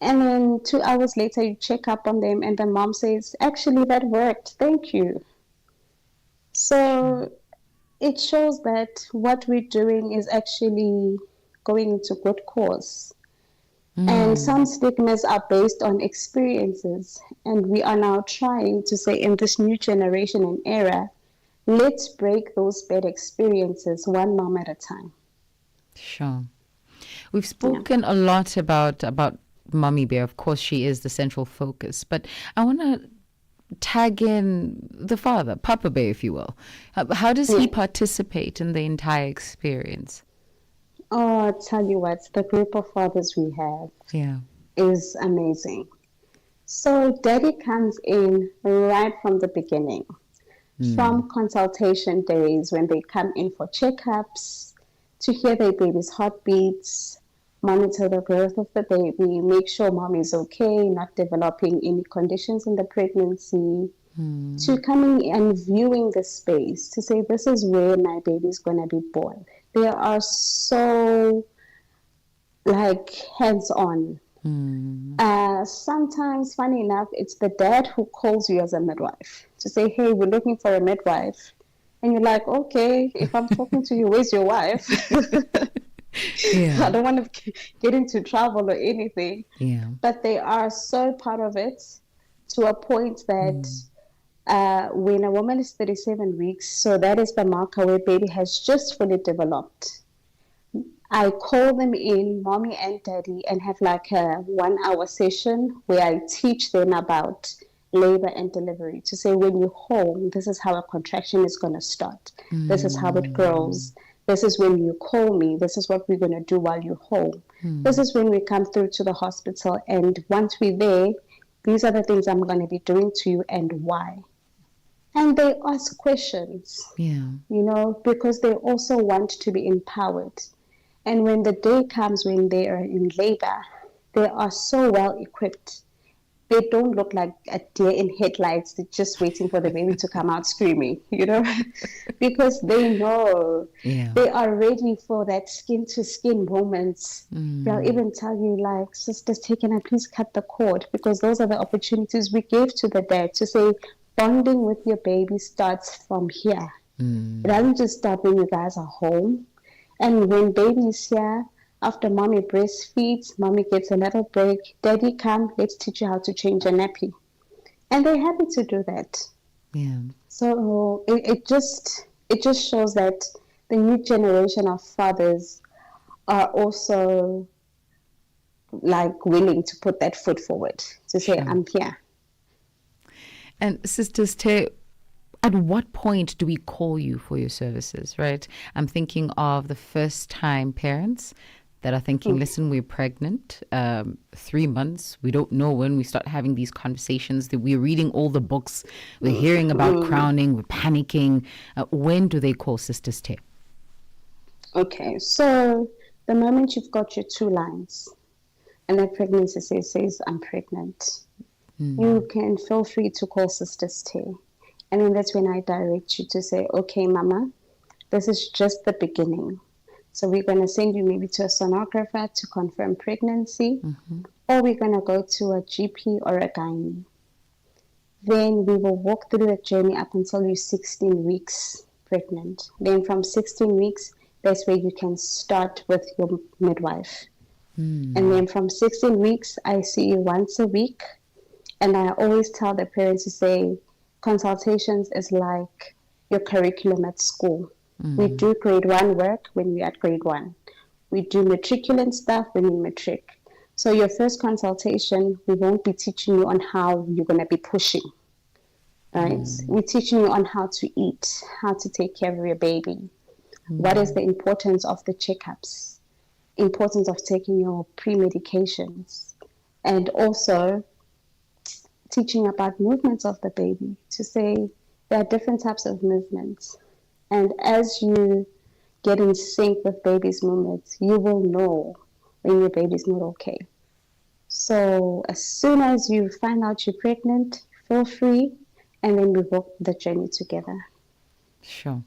S11: And then 2 hours later, you check up on them and the mom says, "Actually, that worked. Thank you." So it shows that what we're doing is actually going into good cause. And some stigmas are based on experiences. And we are now trying to say, in this new generation and era, let's break those bad experiences one mom at a time.
S2: Sure. We've spoken a lot about Mommy Bear. Of course, she is the central focus. But I want to tag in the father, Papa Bear, if you will. How does he participate in the entire experience?
S11: Oh, I'll tell you what, the group of fathers we have is amazing. So Daddy comes in right from the beginning, from consultation days when they come in for checkups, to hear their baby's heartbeats, monitor the growth of the baby, make sure mom is okay, not developing any conditions in the pregnancy, to coming and viewing the space to say, this is where my baby's going to be born. They are so hands-on. Sometimes, funny enough, it's the dad who calls you as a midwife to say, "Hey, we're looking for a midwife." And you're like, "Okay, if I'm talking to you, where's your wife?" I don't want to get into trouble or anything. But they are so part of it to a point that when a woman is 37 weeks, so that is the marker where baby has just fully developed, I call them in, mommy and daddy, and have like a 1 hour session where I teach them about labor and delivery to say, when you're home, this is how a contraction is going to start. This is how it grows. This is when you call me. This is what we're going to do while you're home. This is when we come through to the hospital. And once we're there, these are the things I'm going to be doing to you and why. And they ask questions, because they also want to be empowered. And when the day comes when they are in labor, they are so well equipped. They don't look like a deer in headlights. They're just waiting for the baby to come out screaming, because they know they are ready for that skin to skin moments. They'll even tell you, like, "Sisters, can I please cut the cord?" Because those are the opportunities we gave to the dad to say, bonding with your baby starts from here. It doesn't just start when you guys are home. And when baby is here, after mommy breastfeeds, mommy gets a little break, daddy come, let's teach you how to change a nappy. And they're happy to do that. So it just shows that the new generation of fathers are also willing to put that foot forward to say, I'm here.
S2: And Sisters Te, at what point do we call you for your services, right? I'm thinking of the first-time parents that are thinking, listen, we're pregnant, 3 months. We don't know when we start having these conversations. That we're reading all the books. We're hearing about crowning. We're panicking. When do they call Sisters Te?
S11: Okay, so the moment you've got your 2 lines and that pregnancy says, I'm pregnant, you can feel free to call Sisters Te. And then that's when I direct you to say, okay, mama, this is just the beginning. So we're going to send you maybe to a sonographer to confirm pregnancy, or we're going to go to a GP or a gynae. Then we will walk through the journey up until you're 16 weeks pregnant. Then from 16 weeks, that's where you can start with your midwife. And then from 16 weeks, I see you once a week. And I always tell the parents to say, consultations is like your curriculum at school. We do grade 1 work when we're at grade 1. We do matriculant stuff when we matric. So your first consultation, we won't be teaching you on how you're going to be pushing, right? We're teaching you on how to eat, how to take care of your baby. What is the importance of the checkups, importance of taking your pre-medications, and also teaching about movements of the baby, to say there are different types of movements. And as you get in sync with baby's movements, you will know when your baby's not okay. So as soon as you find out you're pregnant, feel free, and then we walk the journey together.
S2: Sure.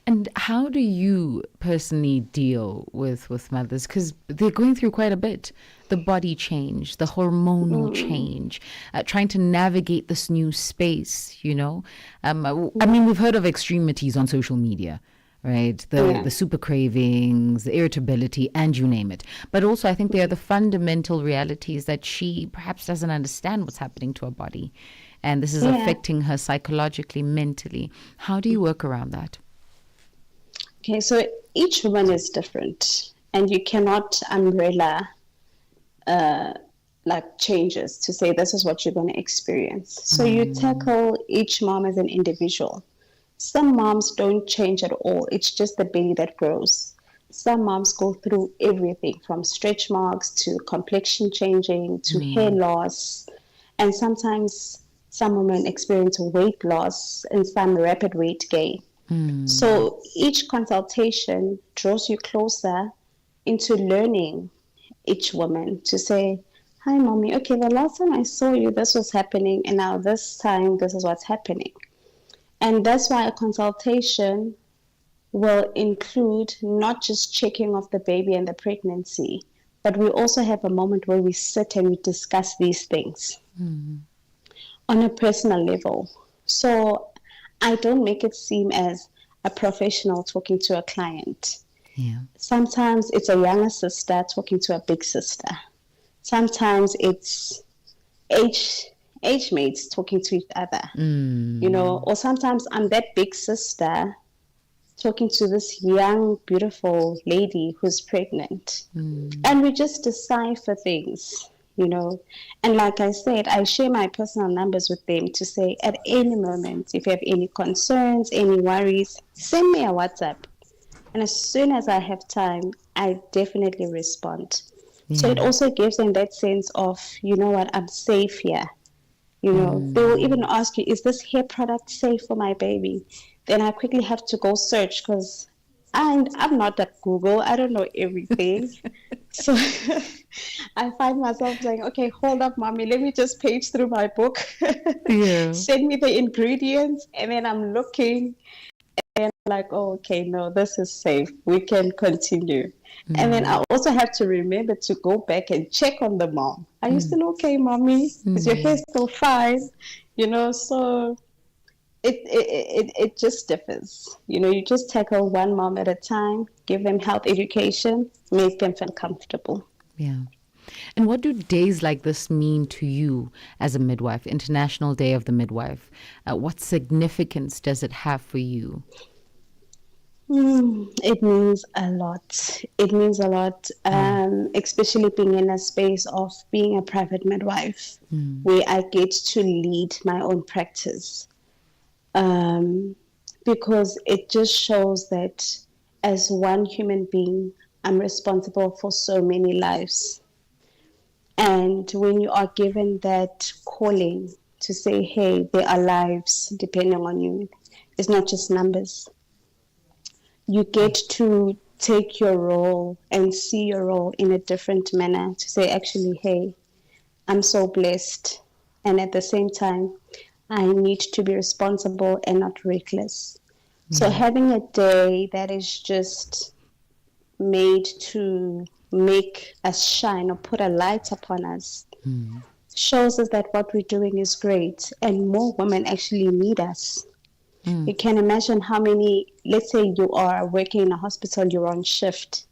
S2: And how do you personally deal with mothers? Because they're going through quite a bit. The body change, the hormonal change, trying to navigate this new space, you know. I mean, we've heard of extremities on social media, right? The super cravings, the irritability, and you name it. But also, I think there are the fundamental realities that she perhaps doesn't understand what's happening to her body. And this is affecting her psychologically, mentally. How do you work around that?
S11: Okay, so each woman is different, and you cannot umbrella like changes to say this is what you're going to experience. So you tackle each mom as an individual. Some moms don't change at all. It's just the baby that grows. Some moms go through everything from stretch marks to complexion changing to hair loss. And sometimes some women experience weight loss and some rapid weight gain. So each consultation draws you closer into learning each woman, to say, hi, mommy, okay, the last time I saw you, this was happening, and now this time, this is what's happening. And that's why a consultation will include not just checking of the baby and the pregnancy, but we also have a moment where we sit and we discuss these things on a personal level. So I don't make it seem as a professional talking to a client. Sometimes it's a younger sister talking to a big sister. Sometimes it's age mates talking to each other, you know, or sometimes I'm that big sister talking to this young, beautiful lady who's pregnant. And we just decipher things, you know. And like I said, I share my personal numbers with them to say at any moment, if you have any concerns, any worries, send me a WhatsApp. And as soon as I have time, I definitely respond. So it also gives them that sense of, you know what, I'm safe here. You know, they will even ask you, is this hair product safe for my baby? Then I quickly have to go search, because I'm not at Google. I don't know everything. So I find myself saying, okay, hold up, mommy, let me just page through my book. Send me the ingredients, and then I'm looking and like, oh, okay, no, this is safe. We can continue. And then I also have to remember to go back and check on the mom. Are you still okay, mommy? Is your hair still fine? You know, so it just differs. You know, you just tackle one mom at a time, give them health education, make them feel comfortable.
S2: Yeah. And what do days like this mean to you as a midwife, International Day of the Midwife? What significance does it have for you?
S11: It means a lot. It means a lot, especially being in a space of being a private midwife, where I get to lead my own practice. Because it just shows that as one human being, I'm responsible for so many lives. And when you are given that calling to say, hey, there are lives depending on you, it's not just numbers. You get to take your role and see your role in a different manner, to say, actually, hey, I'm so blessed. And at the same time, I need to be responsible and not reckless. So having a day that is just made to make us shine or put a light upon us shows us that what we're doing is great, and more women actually need us. You can imagine how many, let's say you are working in a hospital, you're on shift,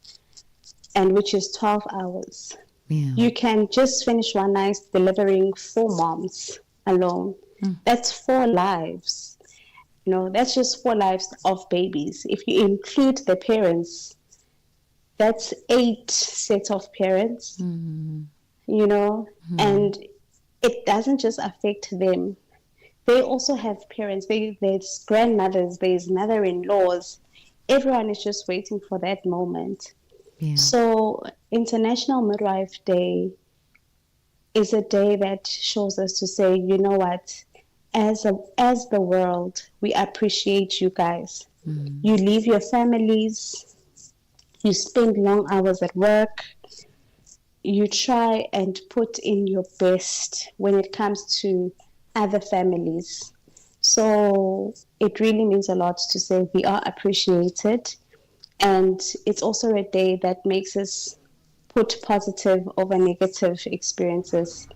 S11: and which is 12 hours. You can just finish one night delivering 4 moms alone. That's 4 lives. You know, that's just 4 lives of babies. If you include the parents, that's 8 sets of parents. and it doesn't just affect them. They also have parents, there's grandmothers, there's mother-in-laws. Everyone is just waiting for that moment.
S2: Yeah.
S11: So International Midwife Day is a day that shows us to say, you know what, as the world, we appreciate you guys. You leave your families, you spend long hours at work, you try and put in your best when it comes to other families. So it really means a lot to say we are appreciated. And it's also a day that makes us put positive over negative experiences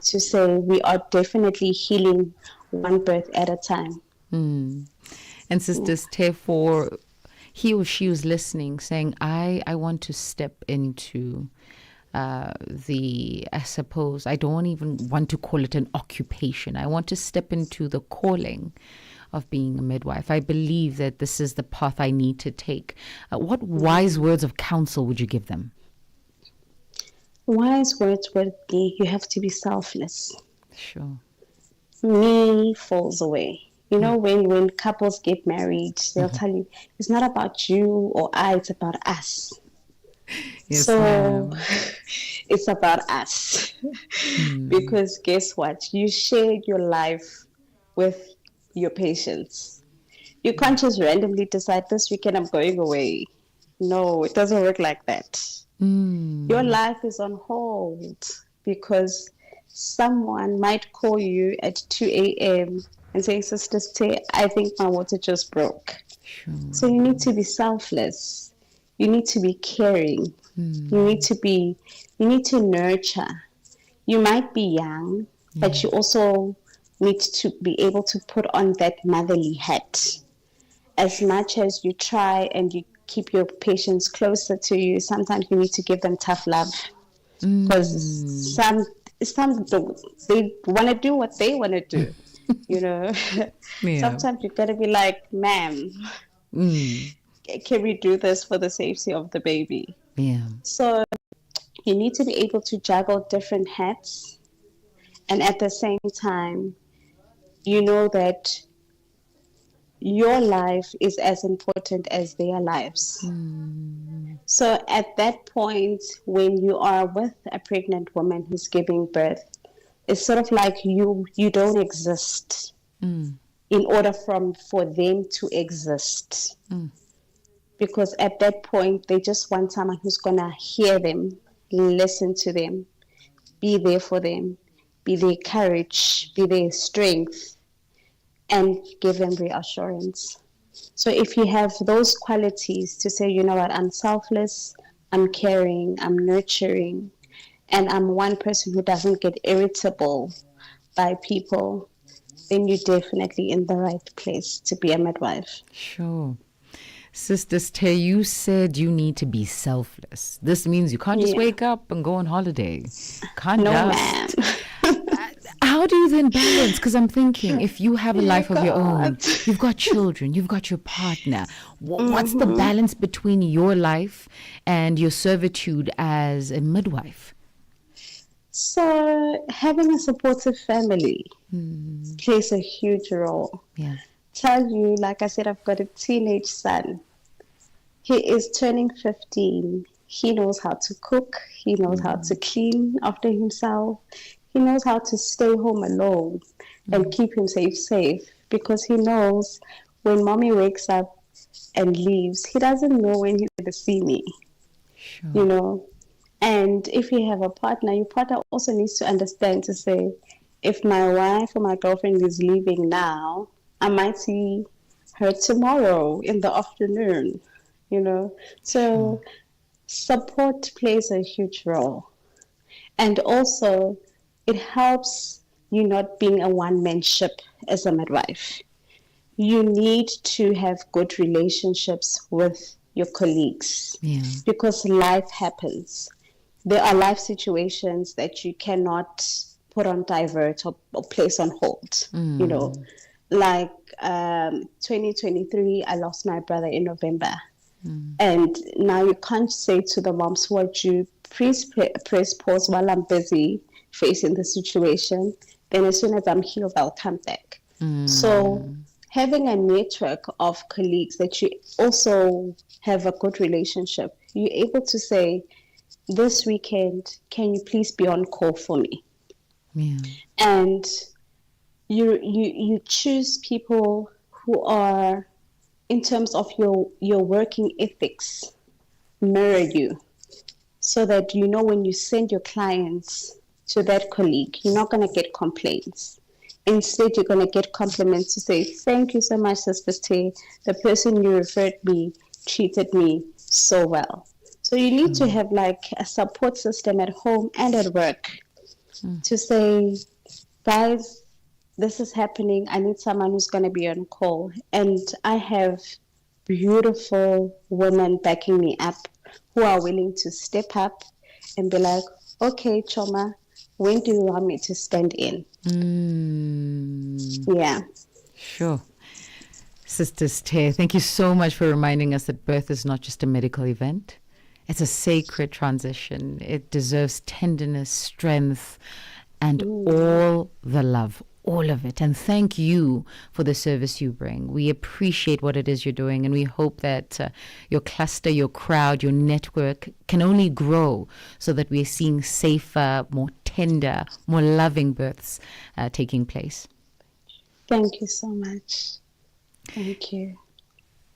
S11: to say we are definitely healing one birth at a time.
S2: And sisters, therefore, he or she was listening, saying, I want to step into I suppose, I don't even want to call it an occupation. I want to step into the calling of being a midwife. I believe that this is the path I need to take. What wise words of counsel would you give them?
S11: Wise words would be, you have to be selfless.
S2: Sure.
S11: Me falls away. When couples get married, they'll tell you, it's not about you or I, it's about us.
S2: Yes,
S11: so it's about us. Because guess what? You share your life with your patients. You can't just randomly decide this weekend I'm going away. No, it doesn't work like that. Your life is on hold because someone might call you at 2 a.m. and say, Sister Tay, I think my water just broke.
S2: Sure.
S11: So you need to be selfless. You need to be caring. You need to nurture. You might be young, but you also need to be able to put on that motherly hat. As much as you try and you keep your patients closer to you, sometimes you need to give them tough love. Because some they want to do what they want to do. Sometimes you got to be like, ma'am, can we do this for the safety of the baby?
S2: Yeah.
S11: So you need to be able to juggle different hats, and at the same time, you know that your life is as important as their lives. So at that point, when you are with a pregnant woman who's giving birth, it's sort of like you don't exist in order for them to exist. Because at that point, they just want someone who's going to hear them, listen to them, be there for them, be their courage, be their strength, and give them reassurance. So if you have those qualities to say, you know what, I'm selfless, I'm caring, I'm nurturing, and I'm one person who doesn't get irritable by people, then you're definitely in the right place to be a midwife.
S2: Sure. Sister Tay, you said you need to be selfless. This means you can't just wake up and go on holiday. Can't
S11: ma'am.
S2: How do you then balance? Because I'm thinking, if you have a life of your own, you've got children, you've got your partner. What's the balance between your life and your servitude as a midwife?
S11: So having a supportive family plays a huge role.
S2: Yeah.
S11: Tell you, like I said, I've got a teenage son. He is turning 15. He knows how to cook. He knows how to clean after himself. He knows how to stay home alone and keep himself safe, because he knows when mommy wakes up and leaves, he doesn't know when he's going to see me.
S2: Sure.
S11: And if you have a partner, your partner also needs to understand to say, if my wife or my girlfriend is leaving now, I might see her tomorrow in the afternoon, So support plays a huge role. And also, it helps you not being a one-man ship as a midwife. You need to have good relationships with your colleagues because life happens. There are life situations that you cannot put on divert or place on hold, Like 2023, I lost my brother in November. And now you can't say to the moms, what you please press pause while I'm busy facing the situation. Then as soon as I'm healed, I'll come back. So having a network of colleagues that you also have a good relationship, you're able to say, this weekend, can you please be on call for me?
S2: Yeah.
S11: And you choose people who are, in terms of your working ethics, mirror you, so that you know when you send your clients to that colleague, you're not going to get complaints. Instead, you're going to get compliments to say, thank you so much, Sister Tay. The person you referred me treated me so well. So you need to have like a support system at home and at work to say, guys, this is happening. I need someone who's going to be on call. And I have beautiful women backing me up who are willing to step up and be like, okay, Choma, when do you want me to stand in? Yeah.
S2: Sure. Sisters Tay, thank you so much for reminding us that birth is not just a medical event. It's a sacred transition. It deserves tenderness, strength, and all the love, all of it. And thank you for the service you bring. We appreciate what it is you're doing, and we hope that your cluster, your crowd, your network can only grow so that we're seeing safer, more tender, more loving births taking place.
S11: Thank you so much. Thank you.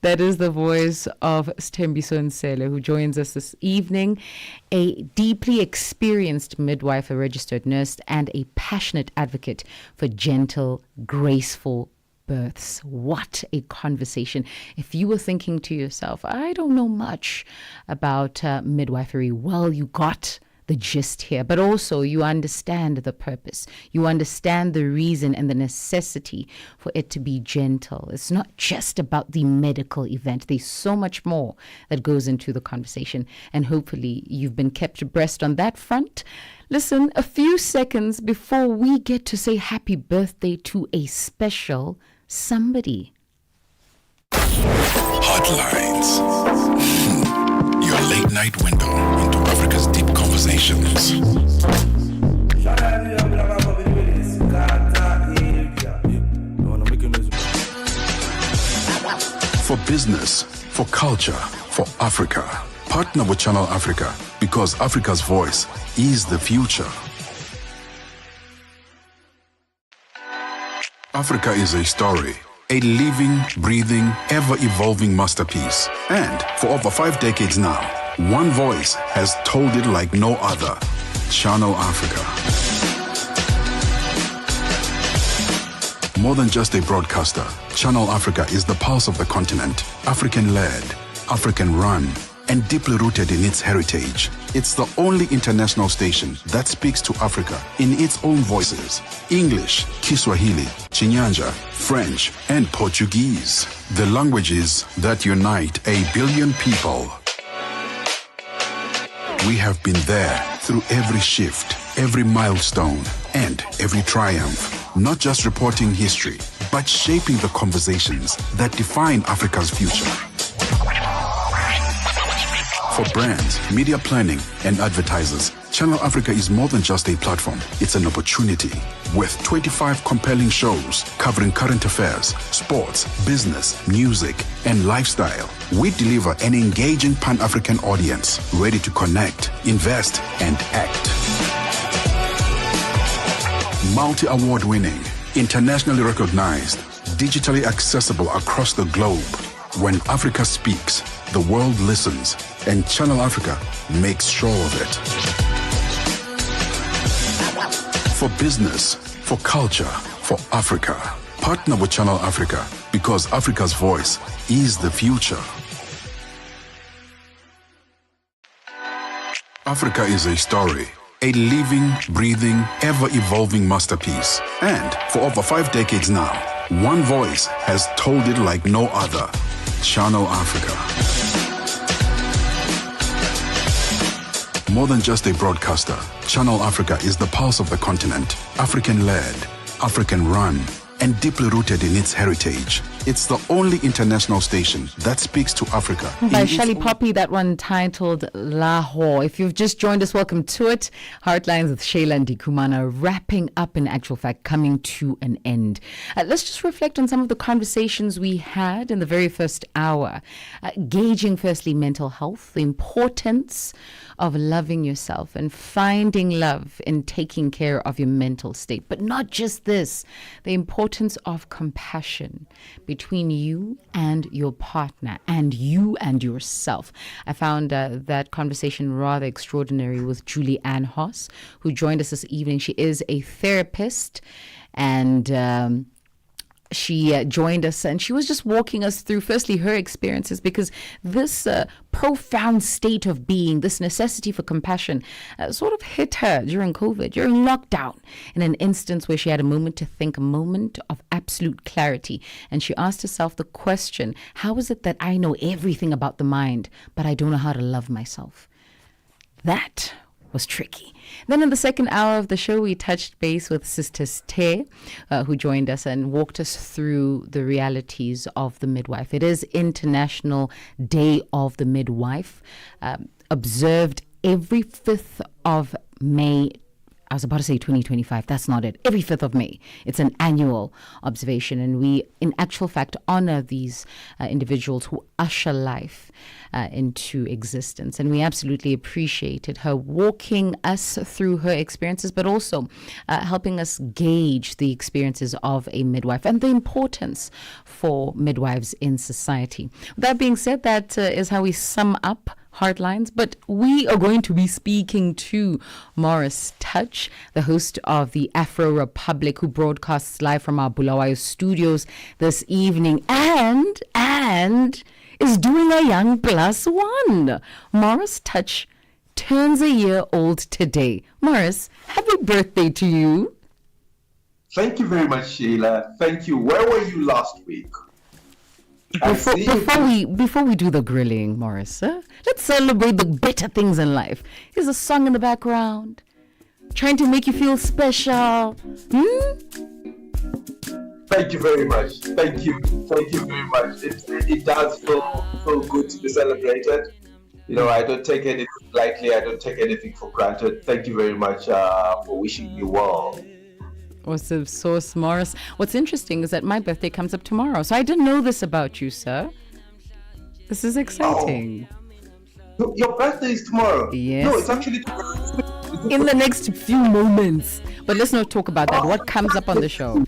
S2: That is the voice of Sthembiso Nsele, who joins us this evening, a deeply experienced midwife, a registered nurse, and a passionate advocate for gentle, graceful births. What a conversation. If you were thinking to yourself, I don't know much about midwifery, well, you got the gist here, but also you understand the purpose. You understand the reason and the necessity for it to be gentle. It's not just about the medical event. There's so much more that goes into the conversation, and hopefully you've been kept abreast on that front. Listen, a few seconds before we get to say happy birthday to a special somebody.
S7: Heartlines. Your late night window into Africa's deep conversations. For business, for culture, for Africa. Partner with Channel Africa, because Africa's voice is the future. Africa is a story. A living, breathing, ever-evolving masterpiece. And for over 5 decades now, one voice has told it like no other. Channel Africa. More than just a broadcaster, Channel Africa is the pulse of the continent. African-led, African-run, and deeply rooted in its heritage. It's the only international station that speaks to Africa in its own voices. English, Kiswahili, Chinyanja, French, and Portuguese. The languages that unite 1 billion people. We have been there through every shift, every milestone, and every triumph. Not just reporting history, but shaping the conversations that define Africa's future. For brands, media planning, and advertisers, Channel Africa is more than just a platform. It's an opportunity. With 25 compelling shows covering current affairs, sports, business, music, and lifestyle, we deliver an engaging Pan-African audience ready to connect, invest, and act. Multi-award winning, internationally recognized, digitally accessible across the globe. When Africa speaks, the world listens, and Channel Africa makes sure of it. For business, for culture, for Africa. Partner with Channel Africa, because Africa's voice is the future. Africa is a story. A living, breathing, ever-evolving masterpiece. And for over 5 decades now, one voice has told it like no other. Channel Africa. More than just a broadcaster, Channel Africa is the pulse of the continent. African-led, African-run,
S1: and deeply rooted in its heritage. It's the only international station that speaks to Africa.
S2: By Shelly Poppy, that one titled Lahore. If you've just joined us, welcome to it. Heartlines with Sheila Ndikumana wrapping up, in actual fact, coming to an end. Let's just reflect on some of the conversations we had in the very first hour. Gauging, firstly, mental health, the importance of loving yourself and finding love in taking care of your mental state. But not just this, the importance of compassion between you and your partner and you and yourself. I found that conversation rather extraordinary with Julie Ann Hoss, who joined us this evening. She is a therapist, and she joined us, and she was just walking us through, firstly, her experiences, because this profound state of being, this necessity for compassion, sort of hit her during COVID, during lockdown, in an instance where she had a moment to think, a moment of absolute clarity. And she asked herself the question, how is it that I know everything about the mind, but I don't know how to love myself? That was tricky. Then in the second hour of the show, we touched base with Sister Ste, who joined us and walked us through the realities of the midwife. It is International Day of the Midwife, observed every 5th of May. I was about to say 2025. That's not it. Every 5th of May. It's an annual observation. And we, in actual fact, honor these individuals who usher life into existence. And we absolutely appreciated her walking us through her experiences, but also helping us gauge the experiences of a midwife and the importance for midwives in society. With that being said, that is how we sum up Heartlines, but we are going to be speaking to Morris Touch, the host of the Afro Republic, who broadcasts live from our Bulawayo studios this evening, and is doing a young +1. Morris Touch turns a year old today. Morris, happy birthday to you.
S12: Thank you very much, Sheila. Thank you. Where were you last week?
S2: Before we do the grilling, Morris, let's celebrate the better things in life. Here's a song in the background, trying to make you feel special.
S12: Thank you very much. Thank you very much. It does feel good to be celebrated. You know, I don't take anything lightly. I don't take anything for granted. Thank you very much for wishing me well.
S2: Awesome sauce, Morris. What's interesting is that my birthday comes up tomorrow, so I didn't know this about you, sir. This is exciting.
S12: Oh. Your birthday is tomorrow?
S2: Yes.
S12: No, it's actually tomorrow.
S2: In the next few moments. But let's not talk about that. What comes up on the show?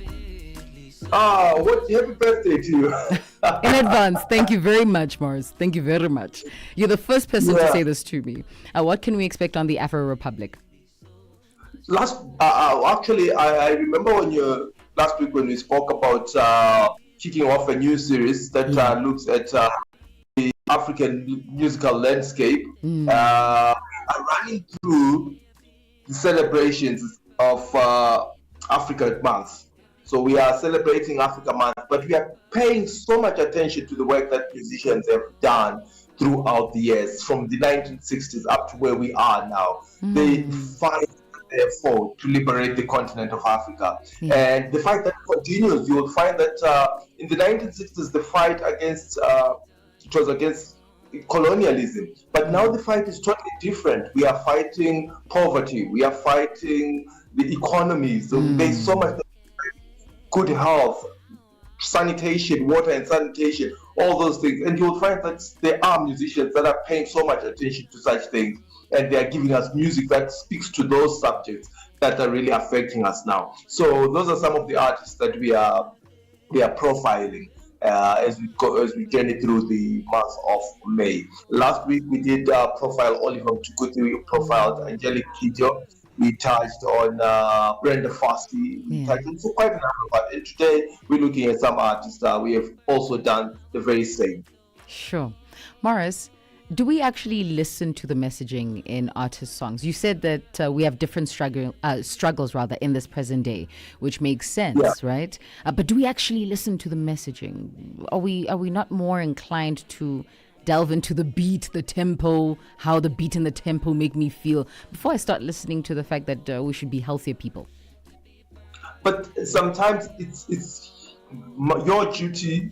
S12: Happy birthday to you.
S2: In advance. Thank you very much, Morris. Thank you very much. You're the first person to say this to me. What can we expect on the Afro Republic?
S12: I remember last week when we spoke about kicking off a new series that looks at the African musical landscape, running through the celebrations of Africa Month. So we are celebrating Africa Month, but we are paying so much attention to the work that musicians have done throughout the years, from the 1960s up to where we are now. They fight therefore to liberate the continent of Africa. And the fight that continues, you will find that in the 1960s, the fight was against colonialism. But now the fight is totally different. We are fighting poverty. We are fighting the economy. So there's so much good health, sanitation, water and sanitation, all those things. And you'll find that there are musicians that are paying so much attention to such things. And they are giving us music that speaks to those subjects that are really affecting us now. So those are some of the artists that we are profiling as we journey through the month of May. Last week we did profile Oliver Mtukudzi, we profiled Angelique Kidjo, we touched on Brenda Fassie, we touched on quite a number. But today we're looking at some artists we have also done the very same.
S2: Sure. Morris, do we actually listen to the messaging in artist songs? You said that we have different struggles in this present day, which makes sense, right? But do we actually listen to the messaging? Are we not more inclined to delve into the beat, the tempo, how the beat and the tempo make me feel, before I start listening to the fact that we should be healthier people?
S12: But sometimes it's your duty,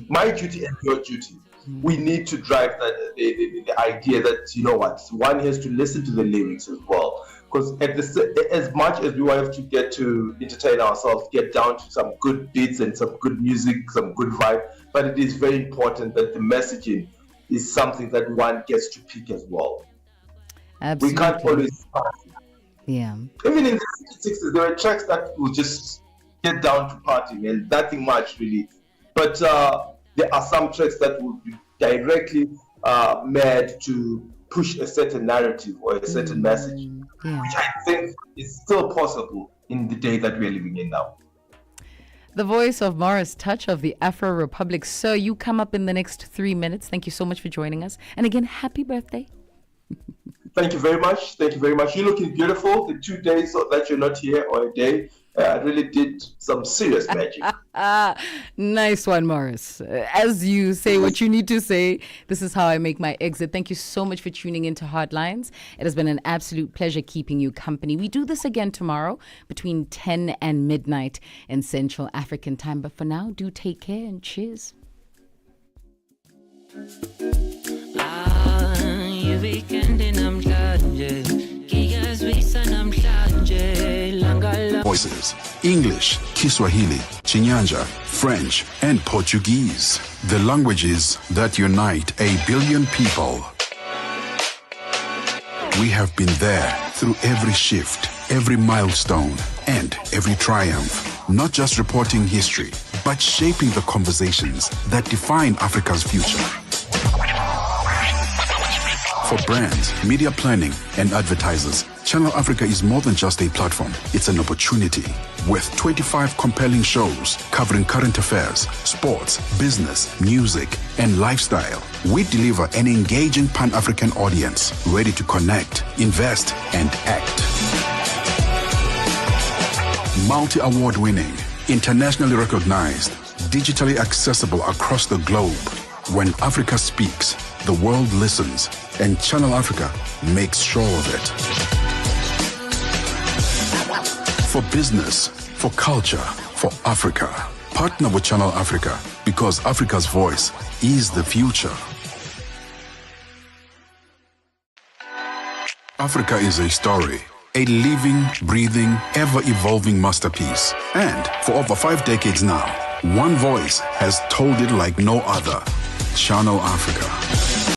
S12: my duty, and your duty. We need to drive that the idea that, you know what, one has to listen to the lyrics as well. Because as much as we have to get to entertain ourselves, get down to some good beats and some good music, some good vibe, but it is very important that the messaging is something that one gets to pick as well.
S2: Absolutely.
S12: We can't always.
S2: Yeah.
S12: Even in the 60s, there were tracks that will just get down to partying and nothing much really. But there are some tracks that would be directly made to push a certain narrative or a certain message, which I think is still possible in the day that we're living in now.
S2: The voice of Morris Touch of the Afro Republic. Sir, you come up in the next 3 minutes. Thank you so much for joining us. And again, happy birthday.
S12: Thank you very much. Thank you very much. You're looking beautiful. The 2 days that you're not here, or a day, really did some serious magic.
S2: Nice one, Morris. As you say what you need to say, this is how I make my exit. Thank you so much for tuning into Heartlines. It has been an absolute pleasure keeping you company. We do this again tomorrow between 10 and midnight in Central African time. But for now, do take care and cheers.
S1: Voices: English, Kiswahili, Chinyanja, French, and Portuguese. The languages that unite 1 billion people. We have been there through every shift, every milestone, and every triumph. Not just reporting history, but shaping the conversations that define Africa's future. For brands, media planning, and advertisers, Channel Africa is more than just a platform. It's an opportunity. With 25 compelling shows covering current affairs, sports, business, music, and lifestyle, we deliver an engaging Pan-African audience ready to connect, invest, and act. Multi-award winning, internationally recognized, digitally accessible across the globe. When Africa speaks, the world listens, and Channel Africa makes sure of it. For business, for culture, for Africa. Partner with Channel Africa, because Africa's voice is the future. Africa is a story, a living, breathing, ever-evolving masterpiece. And for over 5 decades now, one voice has told it like no other. Channel Africa.